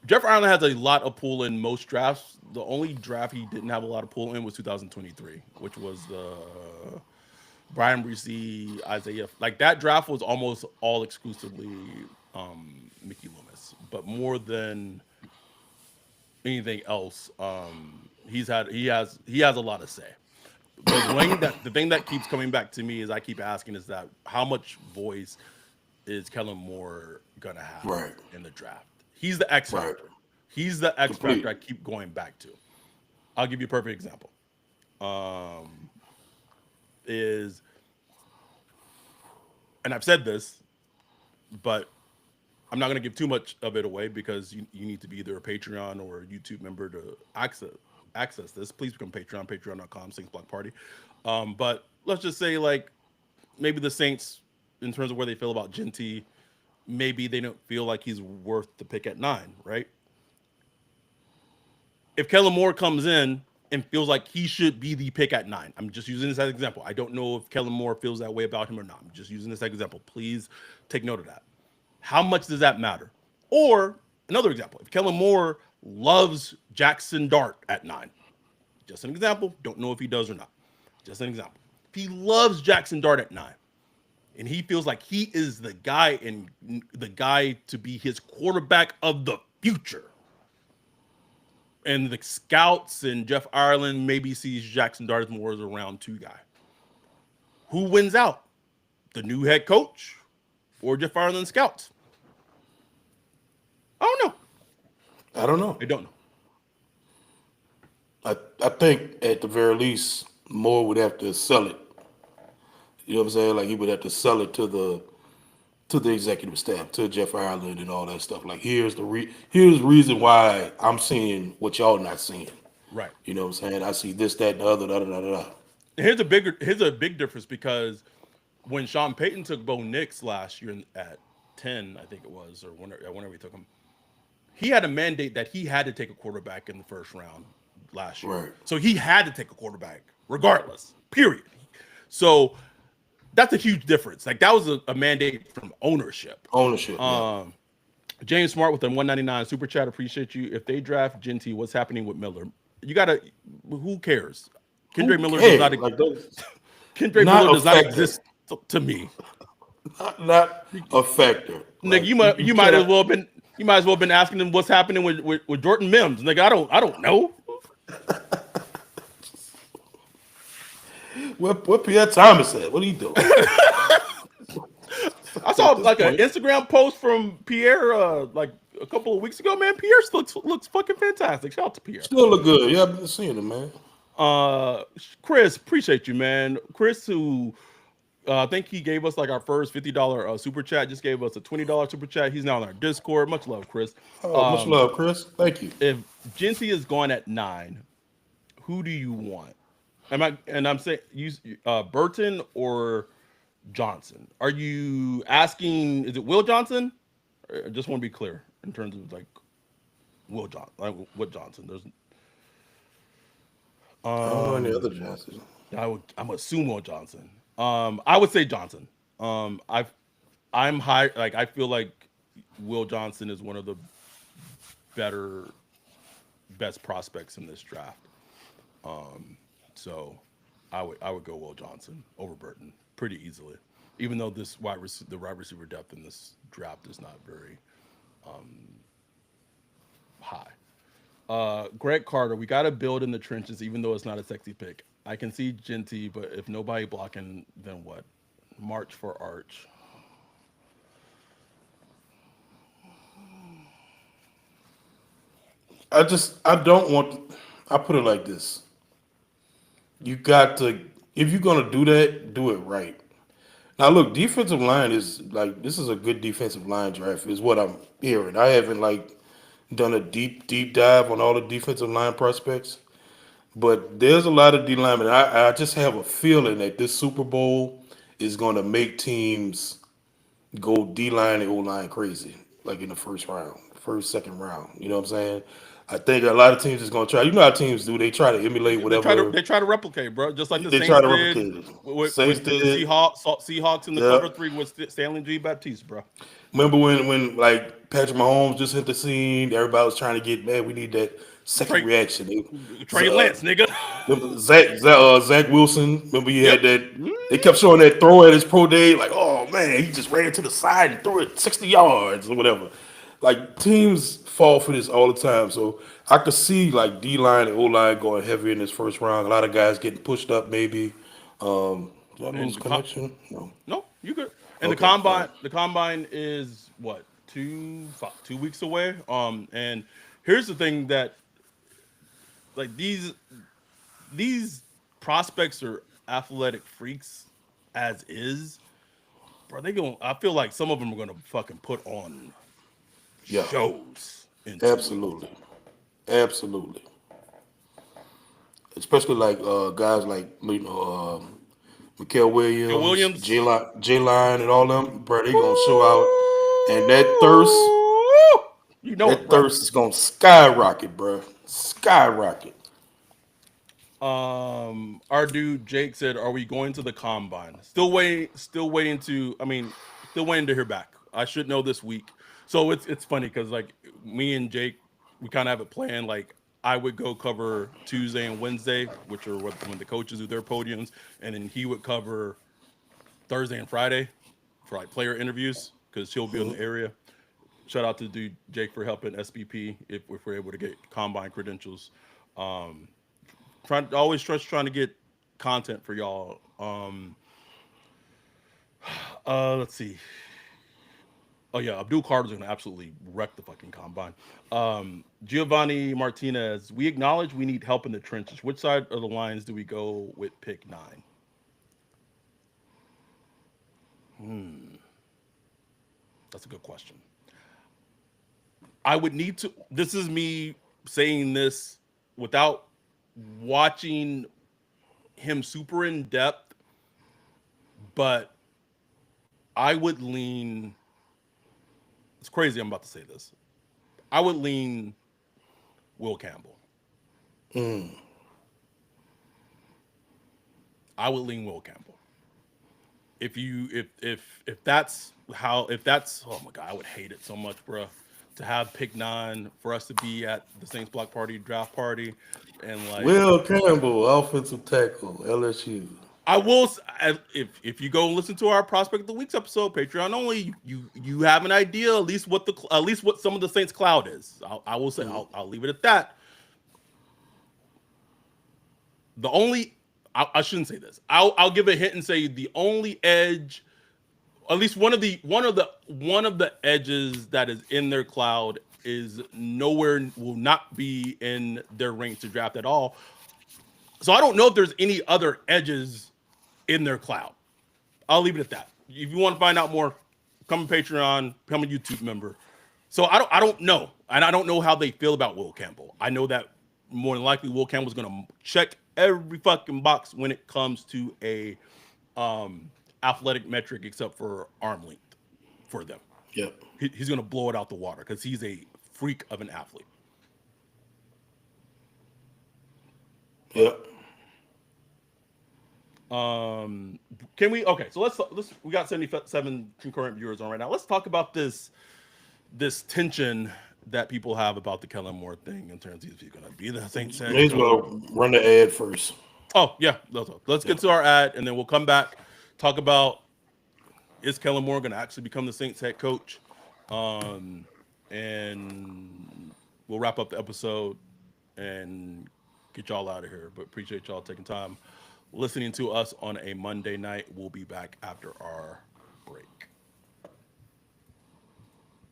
Jeff Ireland has a lot of pull in most drafts. The only draft he didn't have a lot of pull in was 2023, which was the Brian Reese, Isaiah. Like that draft was almost all exclusively Mickey Loomis, but more than anything else, he has a lot to say. The thing that keeps coming back to me is I keep asking is that how much voice is Kellen Moore gonna have Right. in the draft? He's the X Right. factor. He's the X factor I Complete. keep going back to. I'll give you a perfect example. Um, is and I've said this, but I'm not going to give too much of it away because you need to be either a Patreon or a YouTube member to access this. Please become Patreon, patreon.com, Saints Block Party. But let's just say like maybe the Saints, in terms of where they feel about Genty, maybe they don't feel like he's worth the pick at 9, right? If Kellen Moore comes in and feels like he should be the pick at 9, I'm just using this as an example. I don't know if Kellen Moore feels that way about him or not. I'm just using this as an example. Please take note of that. How much does that matter? Or another example, if Kellen Moore loves Jackson Dart at 9, just an example, don't know if he does or not. Just an example. If he loves Jackson Dart at 9, and he feels like he is the guy to be his quarterback of the future, and the scouts and Jeff Ireland maybe sees Jackson Dart as more as a round 2 guy, who wins out? The new head coach or Jeff Ireland scouts? I don't know. I don't know. I don't know. I think at the very least, Moore would have to sell it. You know what I'm saying? Like he would have to sell it to the executive staff, to Jeff Ireland and all that stuff. Like here's the reason why I'm seeing what y'all not seeing. Right. You know what I'm saying? I see this, that, and the other, da da da da. Da. Here's a big difference because when Sean Payton took Bo Nix last year at 10, I think it was, or whenever he took him, he had a mandate that he had to take a quarterback in the first round last year. Right. So he had to take a quarterback regardless. Period. So that's a huge difference. Like that was a mandate from ownership. Ownership, yeah. Um, James Smart with a 199 super chat. Appreciate you. If they draft Genty, what's happening with Miller? You gotta. Who cares? Who Kendrick Miller does cares? not. Like that's Kendrick Miller not a does not factor. exist to me. Not a factor. Nigga, Like you you, might you you might as cannot. well been you might as well been asking him what's happening with Jordan Mims. Nigga, I don't know. What Pierre Thomas said? What are you doing? I saw At this like an point, Instagram post from Pierre like a couple of weeks ago. Man, Pierre looks fucking fantastic. Shout out to Pierre. still look good. Yeah, I've been seeing him, man. Uh, Chris, appreciate you, man. Chris, who I think he gave us like our first $50 super chat. Just gave us a $20 super chat. He's now on our Discord. Much love, Chris. Oh, much Um, love, Chris. Thank you. if Genty is going at 9, who do you want? I'm saying use Burton or Johnson. Are you asking? Is it Will Johnson? I just want to be clear in terms of like Will Johnson, like what Johnson. There's I don't know any um other chances. I'm assuming Will Johnson. I would say Johnson. I'm high. Like I feel like Will Johnson is one of the better best prospects in this draft. So I would go Will Johnson over Burton pretty easily. Even though the wide receiver depth in this draft is not very high. Greg Carter, we got to build in the trenches, even though it's not a sexy pick. I can see Genty, but if nobody blocking, then what? March for Arch. I don't want. I put it like this. You got to, if you're gonna do that, do it right. Now look, defensive line is like this is a good defensive line draft, is what I'm hearing. I haven't like done a deep dive on all the defensive line prospects, But there's a lot of D linemen. I just have a feeling that this Super Bowl is going to make teams go D line and O line crazy, like in the first round, first, second round. You know what I'm saying? I think a lot of teams is going to try. You know how teams do? They try to emulate whatever They try to replicate, bro, just like the they try Saints to did replicate it. with Saints the did. Seahawks in the Yeah. cover three with Stanley G. Baptiste, bro. Remember when like Patrick Mahomes just hit the scene? Everybody was trying to get, man. We need that second Trey reaction. Trey Lance, nigga. Zach Wilson. Remember he Yep. had that. They kept showing that throw at his pro day. Like, oh man, he just ran to the side and threw it 60 yards or whatever. Like teams fall for this all the time. So I could see like D line and O line going heavy in this first round. A lot of guys getting pushed up. Maybe. Did I And lose the connection? No. no, you good. And Okay. All right. the combine is what 2 weeks away. And here's the thing that like these prospects are athletic freaks as is, bro. They going I feel like some of them are gonna fucking put on Yeah. shows in 2 weeks. Absolutely. Absolutely. Especially like guys like Mikael Joe Williams, Williams. J Line, and all them, bro. They gonna show out, and You know it, that bro. thirst is gonna skyrocket, bro. Skyrocket. Our dude Jake said, "Are we going to the combine?" Still waiting to. I mean, still waiting to hear back. I should know this week. So it's funny because like me and Jake, we kind of have it planned. Like I would go cover Tuesday and Wednesday, which are when the coaches do their podiums, and then he would cover Thursday and Friday for like player interviews because he'll be in the area. Shout out to dude Jake for helping SBP if we're able to get combine credentials. Um, trying to get content for y'all. Let's see. Oh yeah, Abdul Carter's gonna absolutely wreck the fucking combine. Giovanni Martinez, we acknowledge we need help in the trenches. Which side of the lines do we go with pick 9? That's a good question. I would need to. This is me saying this without watching him super in depth, but I would lean. It's crazy. I'm about to say this. I would lean Will Campbell. I would lean Will Campbell. If that's how if that's oh my god, I would hate it so much, bro. To have pick 9 for us to be at the Saints block party draft party, and like Will Campbell, offensive tackle, LSU. I will if you go and listen to our prospect of the week's episode, Patreon only, you have an idea at least what some of the Saints cloud is. I will say I'll leave it at that. The only I shouldn't say this. I'll give a hint and say the only edge, at least one of the edges that is in their cloud is nowhere will not be in their range to draft at all. So I don't know if there's any other edges in their cloud. I'll leave it at that. If you want to find out more, come on Patreon, become a YouTube member. So I don't know, and I don't know how they feel about Will Campbell. I know that more than likely Will Campbell's going to check every fucking box when it comes to a athletic metric except for arm length for them. Yep. He's going to blow it out the water because he's a freak of an athlete. But Yep. can we? Okay, so let's. We got 77 concurrent viewers on right now. Let's talk about this tension that people have about the Kellen Moore thing in terms of if he's going to be the Saints head May as coach. well run the ad first. Oh yeah, let's Yeah. get to our ad and then we'll come back talk about is Kellen Moore going to actually become the Saints head coach, um, and we'll wrap up the episode and get y'all out of here. But appreciate y'all taking time listening to us on a Monday night. We'll be back after our break.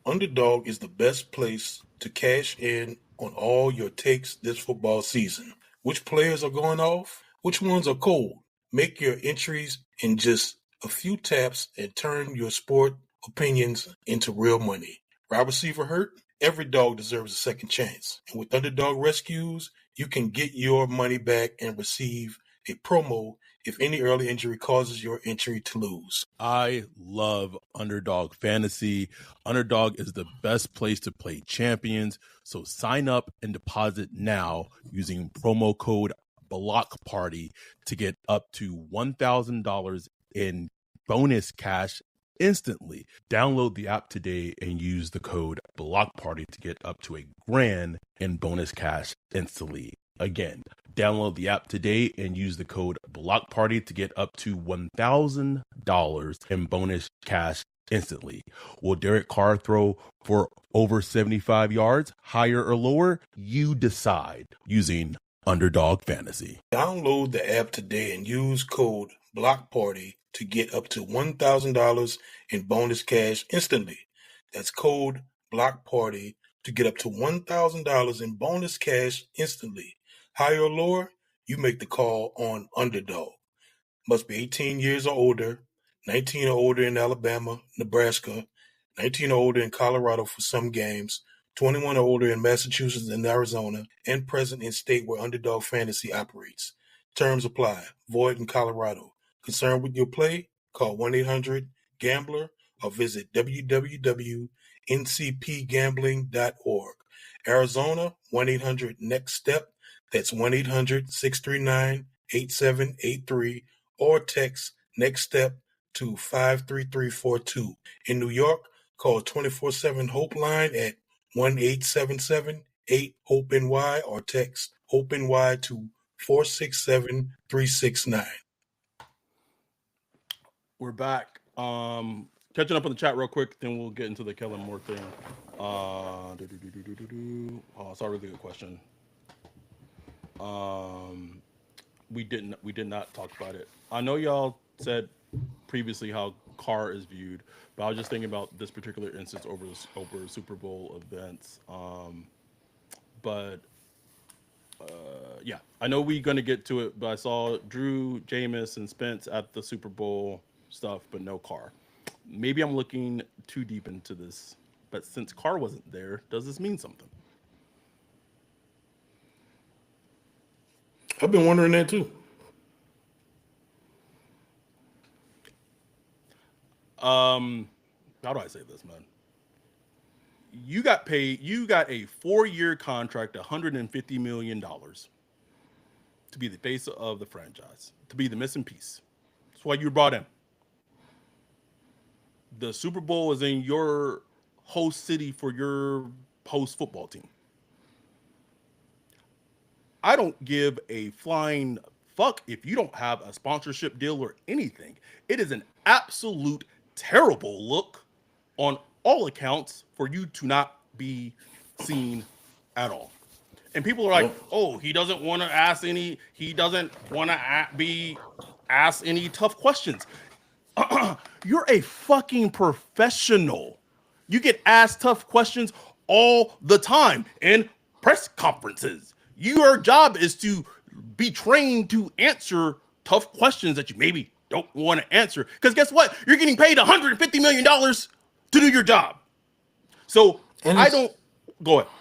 Underdog is the best place to cash in on all your takes this football season. Which players are going off? Which ones are cold? Make your entries in just a few taps and turn your sport opinions into real money. Wide receiver hurt? Every dog deserves a second chance. And with Underdog Rescues, you can get your money back and receive a promo if any early injury causes your entry to lose. I love Underdog Fantasy. Underdog is the best place to play champions. So sign up and deposit now using promo code Block Party to get up to $1,000 in bonus cash instantly. Download the app today and use the code Block Party to get up to $1,000 in bonus cash instantly. Again, download the app today and use the code Block Party to get up to $1,000 in bonus cash instantly. Will Derek Carr throw for over 75 yards, higher or lower? You decide using Underdog Fantasy. Download the app today and use code Block Party to get up to $1,000 in bonus cash instantly. That's code Block Party to get up to $1,000 in bonus cash instantly. Higher or lower, you make the call on Underdog. Must be 18 years or older, 19 or older in Alabama, Nebraska, 19 or older in Colorado for some games, 21 or older in Massachusetts and Arizona, and present in state where Underdog Fantasy operates. Terms apply. Void in Colorado. Concerned with your play? Call 1-800-GAMBLER or visit www.ncpgambling.org. Arizona, 1-800-NEXT-STEP. That's 1-800-639-8783 or text Next Step to 53342. In New York, call 24/7 Hope line at 1-877-8-HOPE-NY or text HOPE-NY to 467-369. We're back. Catching up on the chat real quick, then we'll get into the Kellen Moore thing. Oh, it's a really good question. Um, we did not talk about it. I know y'all said previously how Carr is viewed, but I was just thinking about this particular instance over Super Bowl events. But yeah, I know we're gonna get to it, but I saw Drew, Jameis, and Spence at the Super Bowl stuff, but no Carr. Maybe I'm looking too deep into this, but since Carr wasn't there, does this mean something? I've been wondering that too. How do I say this, man? You got paid. You got a 4-year contract, $150 million, to be the face of the franchise, to be the missing piece. That's why you were brought in. The Super Bowl is in your host city for your host football team. I don't give a flying fuck if you don't have a sponsorship deal or anything. It is an absolute terrible look on all accounts for you to not be seen at all. And people are like, Yep. "Oh, he doesn't want to be asked any tough questions." You're a fucking professional. You get asked tough questions all the time in press conferences. Your job is to be trained to answer tough questions that you maybe don't want to answer. Because guess what? You're getting paid $150 million to do your job. So And I it's don't go ahead. no,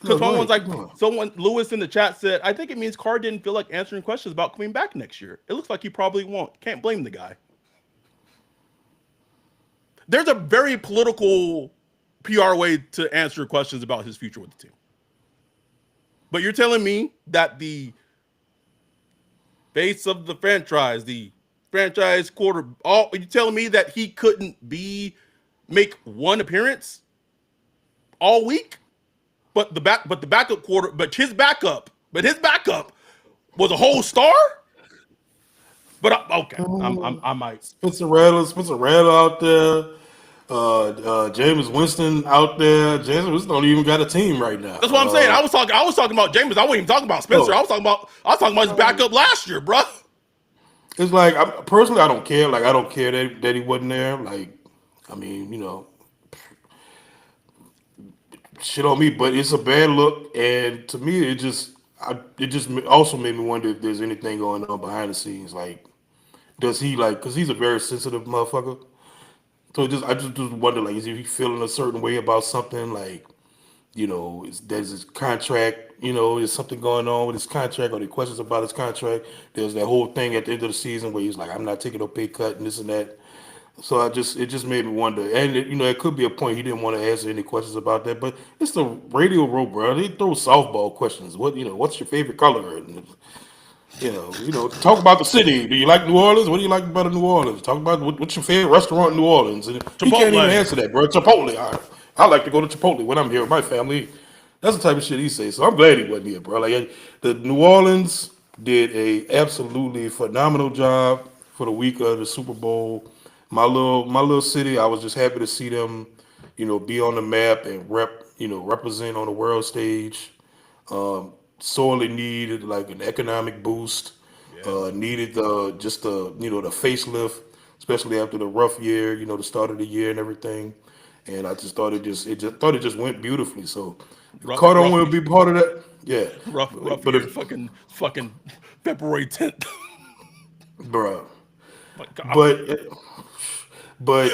Because go someone's ahead, like, keep going. someone Lewis in the chat said, I think it means Carr didn't feel like answering questions about coming back next year. It looks like he probably won't. Can't blame the guy. There's a very political PR way to answer questions about his future with the team. But you're telling me that the face of the franchise, the franchise quarter, all you telling me that he couldn't make one appearance all week? But the backup quarter, but his backup was a whole star. But okay, I might. Spencer Rattler out there. James Winston out there. James Winston don't even got a team right now. That's what I'm saying. I was talking about James. I wasn't even talking about Spencer. No, I was talking about his backup last year, bro. it's like personally, I don't care. Like I don't care that he wasn't there. Like, I mean, shit on me, but it's a bad look. And to me, it just also made me wonder if there's anything going on behind the scenes. Like, does he like? Because he's a very sensitive motherfucker. So I just wonder, like, is he feeling a certain way about something? Like, There's his contract. There's something going on with his contract, or the questions about his contract. There's that whole thing at the end of the season where he's like, "I'm not taking no pay cut," and this and that. So it just made me wonder, and it could be a point he didn't want to answer any questions about that, but it's the radio row, bro. They throw softball questions. What's your favorite color? And talk about the city. Do you like New Orleans? What do you like about New Orleans? Talk about what's your favorite restaurant in New Orleans. And he can't even Chipotle. answer that, bro. Chipotle. I like to go to Chipotle when I'm here with my family. That's the type of shit he says. So I'm glad he wasn't here, bro. Like the New Orleans did a absolutely phenomenal job for the week of the Super Bowl. My little city, I was just happy to see them, be on the map and represent on the world stage. Sorely needed like an economic boost. Yeah. Needed just the facelift, especially after the rough year, the start of the year and everything. And I just thought it just went beautifully. So if Rough, Carter rough, will be part of that, yeah. rough But year. if Fucking February 10th. bruh, Like, God. but but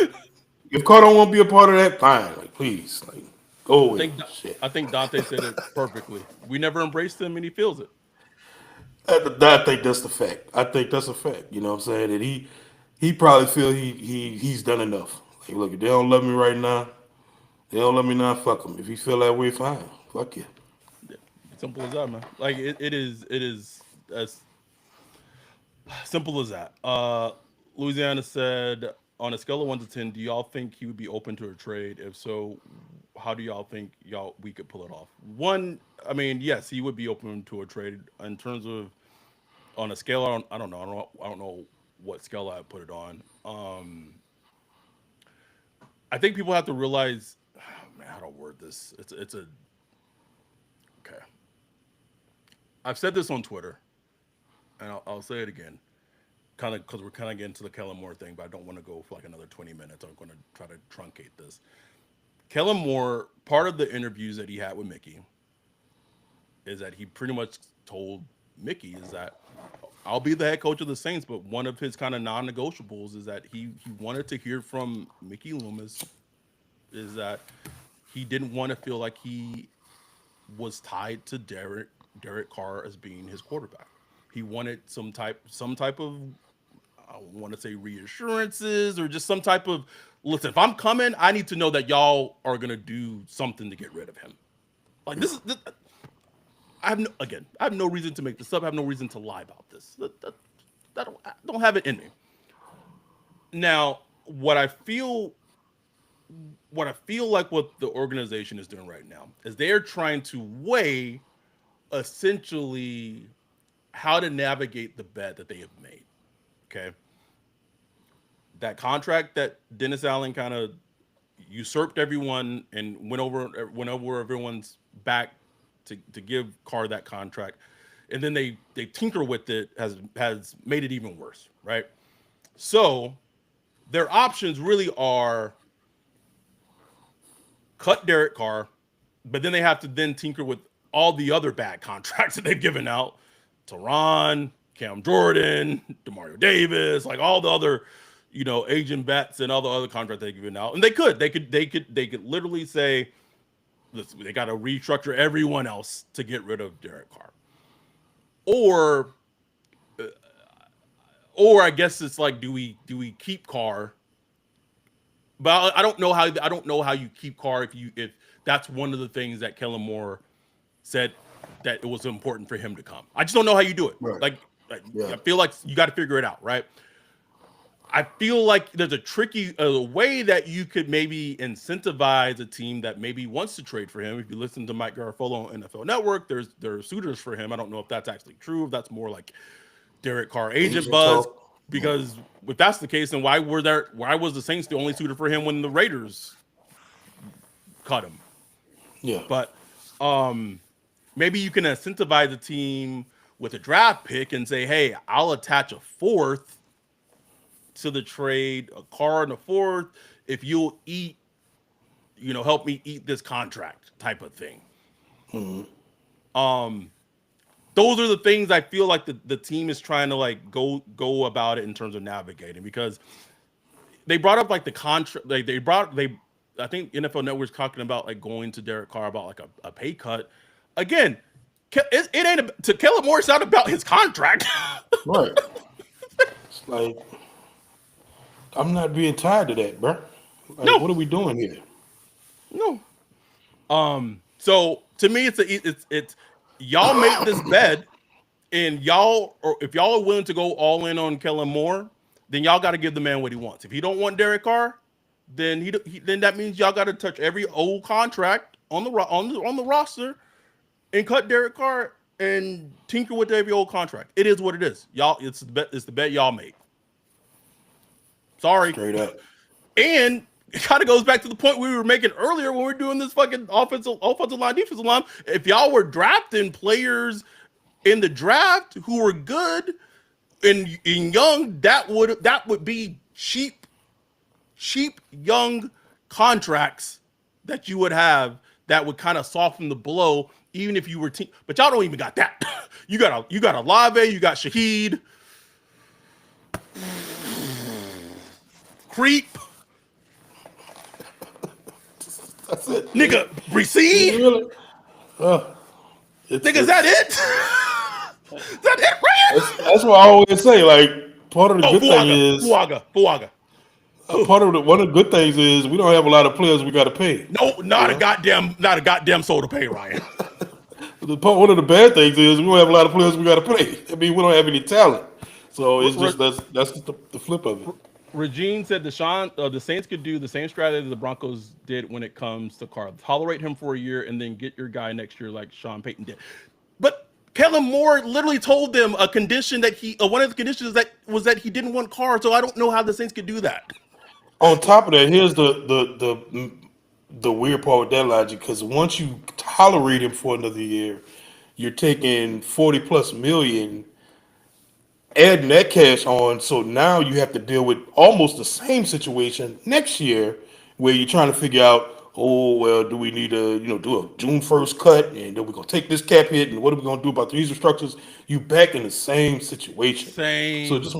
if Carter won't be a part of that, fine. Like please, like go I away. think Shit. I think Dante said it perfectly. We never embraced him, and he feels it. I think that's the fact. I think that's a fact. You know what I'm saying? That he probably feel he's done enough. Like, look, if they don't love me right now, they don't love me now. Fuck them. If he feel that way, fine. Fuck you. Yeah, simple as that, man. Like it is as simple as that. Louisiana said on a scale of 1 to 10, do y'all think he would be open to a trade? If so, how do y'all think y'all we could pull it off? One, I mean, yes, he would be open to a trade in terms of on a scale. I don't know. I don't know what scale I would put it on. I think people have to realize, oh, man, how to word this. It's a okay. I've said this on Twitter, and I'll say it again. Kind of because we're kind of getting to the Kellen Moore thing, but I don't want to go for like another 20 minutes. I'm going to try to truncate this. Kellen Moore, part of the interviews that he had with Mickey is that he pretty much told Mickey is that I'll be the head coach of the Saints, but one of his kind of non-negotiables is that he wanted to hear from Mickey Loomis is that he didn't want to feel like he was tied to Derek Carr as being his quarterback. He wanted some type of I want to say reassurances or just some type of listen. If I'm coming, I need to know that y'all are gonna do something to get rid of him. Like this. I have no reason to make this up. I have no reason to lie about this. I don't have it in me. Now, what I feel like what the organization is doing right now is they're trying to weigh essentially how to navigate the bet that they have made. Okay, that contract that Dennis Allen kind of usurped everyone and went over everyone's back to give Carr that contract, and then they tinker with it has made it even worse, right? So their options really are cut Derek Carr, but then they have to then tinker with all the other bad contracts that they've given out. Teron, Cam Jordan, Demario Davis, like all the other, agent bets and all the other contracts they've given out. And they could literally say, listen, they got to restructure everyone else to get rid of Derek Carr. Or or I guess it's like, do we keep Carr? But I don't know how you keep Carr if that's one of the things that Kellen Moore said that it was important for him to come. I just don't know how you do it. Right. I Yeah. feel like you got to figure it out, right? I feel like there's a tricky way that you could maybe incentivize a team that maybe wants to trade for him. If you listen to Mike Garafolo on NFL Network, there are suitors for him. I don't know if that's actually true. If that's more like Derek Carr agent Agent buzz. talk. Yeah. Because if that's the case, then why was the Saints the only suitor for him when the Raiders cut him? Yeah. But maybe you can incentivize a team with a draft pick and say, hey, I'll attach a fourth to the trade, a car and a fourth, if you'll help me eat this contract type of thing. Those are the things I feel like the team is trying to like go about it in terms of navigating because they brought up like the contract, like I think NFL Network's talking about like going to Derek Carr about like a pay cut. Again, it ain't to Kellen Moore. It's not about his contract. Right. It's like I'm not being tied to that, bro. Like, No, what are we doing here? no. So to me, it's y'all made this bed, and y'all, or if y'all are willing to go all in on Kellen Moore, then y'all got to give the man what he wants. If he don't want Derek Carr, then then that means y'all got to touch every old contract on the roster and cut Derek Carr and tinker with every old contract. It is what it is, y'all. It's the bet y'all made. Sorry. Straight up. And it kind of goes back to the point we were making earlier when we were doing this fucking offensive line, defensive line. If y'all were drafting players in the draft who were good and young, that would be cheap young contracts that you would have that would kind of soften the blow, even if you were team. But y'all don't even got that. You got Olave, you got Shaheed, Creep, That's it, nigga. nigga, receive. Really? Uh, Nigga, is that it's it? Is that it, Ryan? that's what I always say. Like, part of the Oh, good thing Fuaga, is Fuaga, Fuaga. part of the one of the good things is we don't have a lot of players we got to pay. No, You know, not a goddamn soul to pay, Ryan. one of the bad things is we don't have a lot of players we got to pay. I mean, we don't have any talent. So R- it's R- just that's just the flip of it. Regine said the Saints could do the same strategy the Broncos did when it comes to Carr. Tolerate him for a year and then get your guy next year like Sean Payton did. But Kellen Moore literally told them a condition that one of the conditions that was that he didn't want Carr. So I don't know how the Saints could do that. On top of that, here's the weird part with that logic because once you tolerate him for another year, you're taking 40 plus million, adding that cash on. So now you have to deal with almost the same situation next year, where you're trying to figure out, oh well, do we need to do a June 1st cut, and then we're gonna take this cap hit, and what are we gonna do about these restructures? You back in the same situation. So Same it's just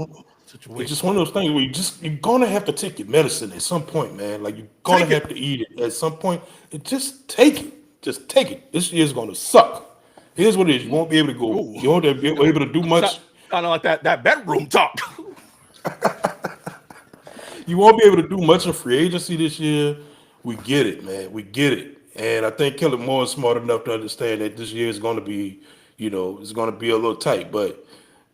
situation. one of those things where you're gonna have to take your medicine at some point, man. Like you're gonna Take it. have to eat it at some point. And just take it. Just take it. This year's gonna suck. Here's what it is. You won't be able to go. Ooh, You won't be able to do much. kind of like that bedroom talk. You won't be able to do much in free agency this year. We get it, man. We get it. And I think Kellen Moore is smart enough to understand that this year is going to be, it's going to be a little tight. But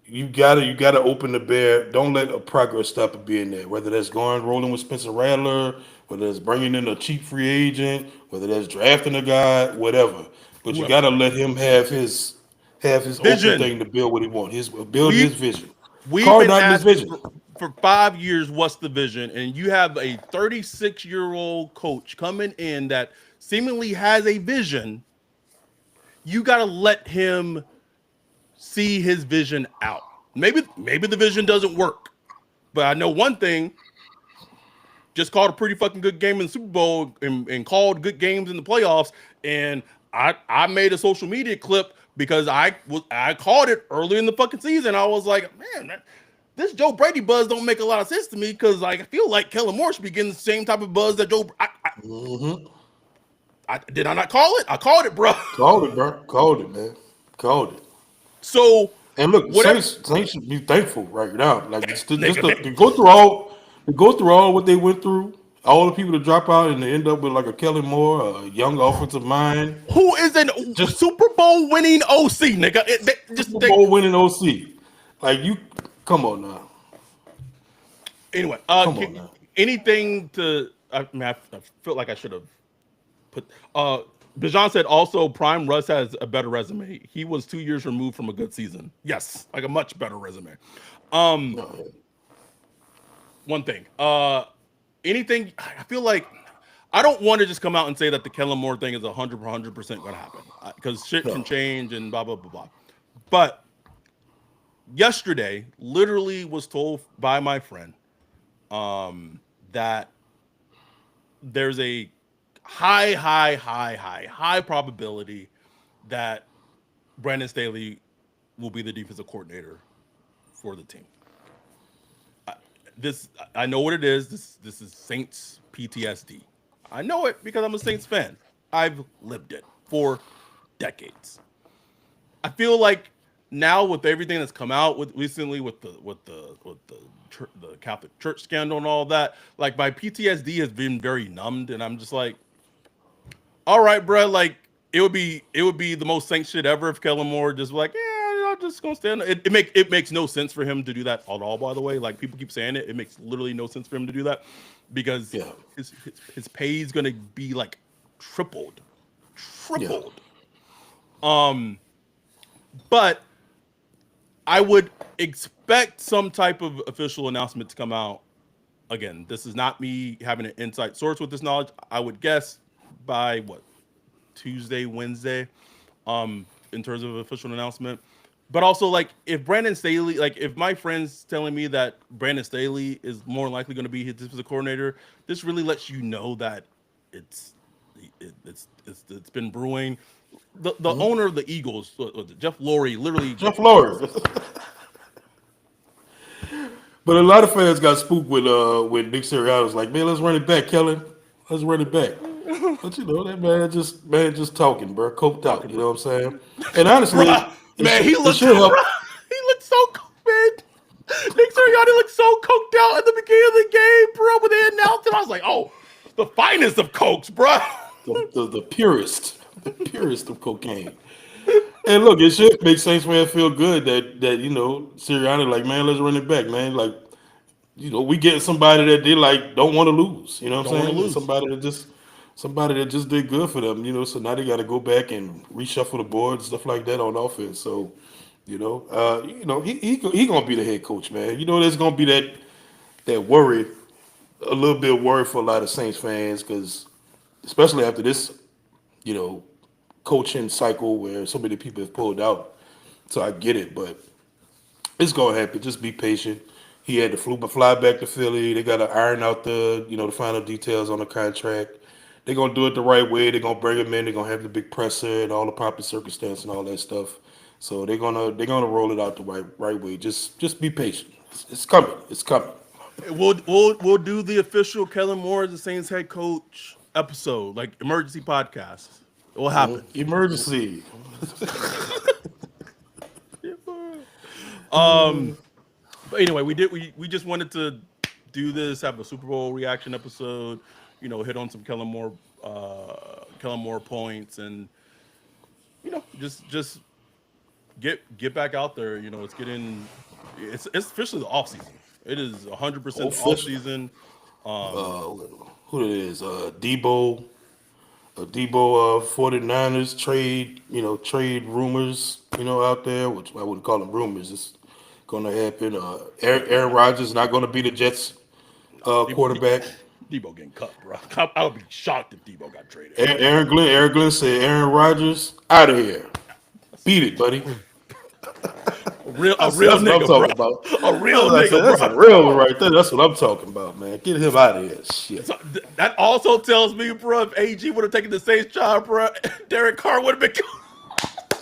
you gotta open the bear. Don't let a progress stopper be in there. Whether that's going rolling with Spencer Rattler, whether that's bringing in a cheap free agent, whether that's drafting a guy, whatever. But you Whoever. gotta let him have his open Vision. thing to build what he wants. His build We his vision. we've Carr been not in his asking vision. for 5 years what's the vision, and you have a 36-year-old coach coming in that seemingly has a vision. You got to let him see his vision out. Maybe the vision doesn't work, but I know one thing: just called a pretty fucking good game in the Super Bowl and called good games in the playoffs. And I made a social media clip because I called it early in the fucking season. I was like, man, this Joe Brady buzz don't make a lot of sense to me because like I feel like Kellen Moore should be getting the same type of buzz that Joe. Did I not call it? I called it, bro. Called it, bro. Called it, man. Called it. So And look, the whatever, Saints should be thankful right now. Like just nigga, to go through all what they went through, all the people to drop out and to end up with like a Kellen Moore, a young offensive mind, who is a just Super Bowl winning OC, nigga? Super Bowl winning OC. Like you, come on now, Anyway, come on now. anything to? I mean, I feel like I should have put. Bijan said also Prime Russ has a better resume. He was 2 years removed from a good season. Yes, like a much better resume. Um, No, One thing. Anything. I feel like I don't want to just come out and say that the Kellen Moore thing is 100% going to happen because shit can no. change and blah blah blah blah. But yesterday, literally was told by my friend that there's a high probability that Brandon Staley will be the defensive coordinator for the team. This I know what it is. This is Saints PTSD. I know it because I'm a Saints fan. I've lived it for decades. I feel like now with everything that's come out with recently with the Catholic Church scandal and all that, like my PTSD has been very numbed, and I'm just like, all right, bro, like it would be the most Saint shit ever if Kellen Moore just like, yeah, I'm just gonna stand. It makes no sense for him to do that at all. By the way, like people keep saying it, it makes literally no sense for him to do that because Yeah, his pay is gonna be like tripled, yeah. tripled. Um, but I would expect some type of official announcement to come out. Again, this is not me having an inside source with this knowledge. I would guess by what, Tuesday, Wednesday, in terms of official announcement. But also, like, if Brandon Staley, like, if my friend's telling me that Brandon Staley is more likely going to be his defensive coordinator, this really lets you know that it's it's been brewing. The owner of the Eagles, Jeff Lurie, literally. Jeff Flores. But a lot of fans got spooked with Nick Sirianni's like, man, let's run it back, Kellen. Let's run it back. But you know, that man just talking, bro, coked out. Talking, You bro. know what I'm saying? And honestly, Bruh, man, it should bruh, help. he looked so man. Nick Sirianni looked so coked out at the beginning of the game, bro. When they announced it, I was like, oh, the finest of cokes, bro. The purest of cocaine. And look, it should make Saints fans feel good that Sirianni like, man, let's run it back, man. Like, we getting somebody that they like don't want to lose. You know what Don't I'm want to saying? And lose. somebody that just did good for them. So now they got to go back and reshuffle the board, stuff like that on offense. So, he gonna be the head coach, man. There's gonna be that worry, a little bit worried for a lot of Saints fans because especially after this, you know, coaching cycle where so many people have pulled out. So I get it, but it's gonna happen. Just be patient. He had to fly back to Philly. They got to iron out the final details on the contract. They're gonna do it the right way. They're gonna bring him in. They're gonna have the big presser and all the proper circumstance and all that stuff. So they're gonna roll it out the right way. Just be patient. It's coming. It's coming. We'll do the official Kellen Moore as the Saints head coach episode, like emergency podcast. It will happen. Emergency. But anyway, we just wanted to do this, have a Super Bowl reaction episode, hit on some Kellen Moore points, and just get back out there. It's officially the off season. It is 100% the off Official. season. Who it is? Debo 49ers trade rumors, out there, which I wouldn't call them rumors. It's going to happen. Aaron Rodgers not going to be the Jets Debo, quarterback. Debo getting cut, bro. I would be shocked if Debo got traded. Aaron Glenn said Aaron Rodgers out of here. Beat it, buddy. A real That's what I'm nigga, bro. talking about. A real nigga, That's a bro. real one right there. That's what I'm talking about, man. Get him out of here. Shit. So that also tells me, bro, if AG would have taken the Saints job, bro, Derek Carr would have been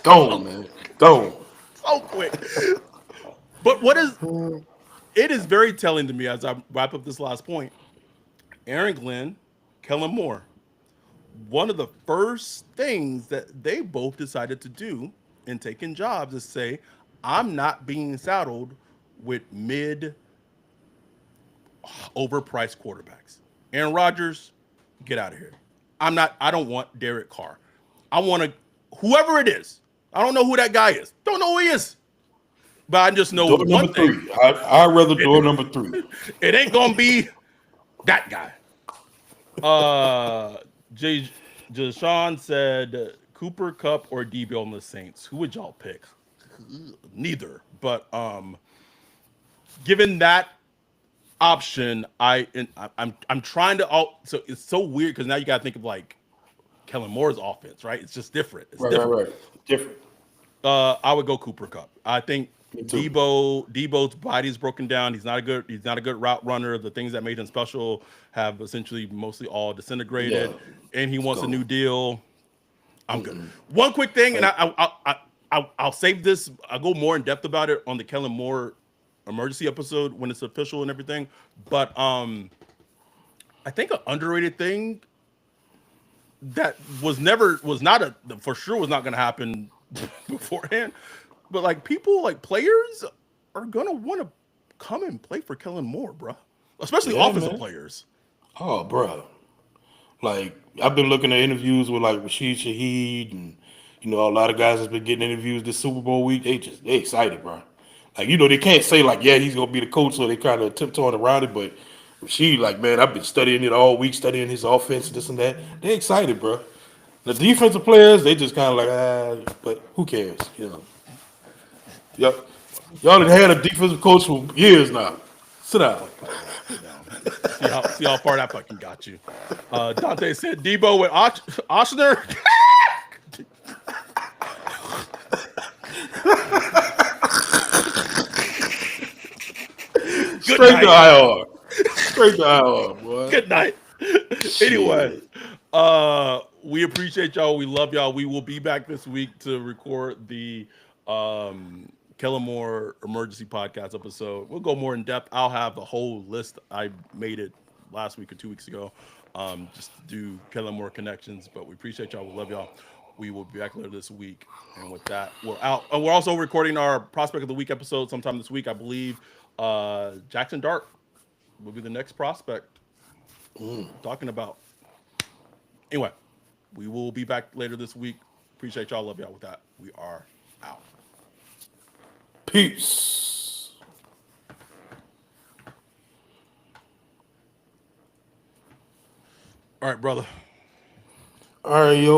Gone, man. Gone. so quick. But it is very telling to me as I wrap up this last point. Aaron Glenn, Kellen Moore, one of the first things that they both decided to do in taking jobs is say, I'm not being saddled with mid overpriced quarterbacks. Aaron Rodgers, get out of here. I don't want Derek Carr. I want whoever it is. I don't know who that guy is. Don't know who he is. But I just know Door one number thing. three. I'd rather door number three. It ain't gonna be that guy. Jay Jashawn said Cooper Cup or Debo on the Saints. Who would y'all pick? Neither. But given that option, I'm trying to so it's so weird because now you gotta think of like Kellen Moore's offense, right? It's just different. It's Right, different. right, right. Different. I would go Cooper Cup. I think Me too. Debo's body's broken down. He's not a good route runner. The things that made him special have essentially mostly all Yeah. disintegrated, and he It's wants a gone. new deal. I'm good. One quick thing, and Right. I'll save this. I'll go more in depth about it on the Kellen Moore emergency episode when it's official and everything. But I think an underrated thing that was not a for sure was not going to happen beforehand. But like people like players are gonna want to come and play for Kellen Moore, bro. Especially Yeah, offensive man. players. Oh, bro. Like I've been looking at interviews with like Rashid Shaheed and a lot of guys that's been getting interviews this Super Bowl week. They excited, bro. Like they can't say like yeah he's gonna be the coach, so they kind of tiptoeing around it. But Rashid like man, I've been studying it all week, studying his offense, this and that. They excited, bro. The defensive players they just kind of like but who cares, Yep. Y'all done had a defensive coach for years now. Sit down. Sit down. See how far that fucking got you. Dante said Debo with Oshner. Good Straight to night. IR. Straight to IR, boy. Good night. Anyway, Shit. we appreciate y'all. We love y'all. We will be back this week to record the Kellen Moore emergency podcast episode. We'll go more in depth. I'll have the whole list. I made it last week or 2 weeks ago, just to do Kellen Moore connections. But we appreciate y'all. We love y'all. We will be back later this week. And with that, we're out. We're also recording our prospect of the week episode sometime this week. I believe Jackson Dart will be the next prospect talking about. Anyway, we will be back later this week. Appreciate y'all. Love y'all. With that, we are out. Peace. All right, brother. All right, yo.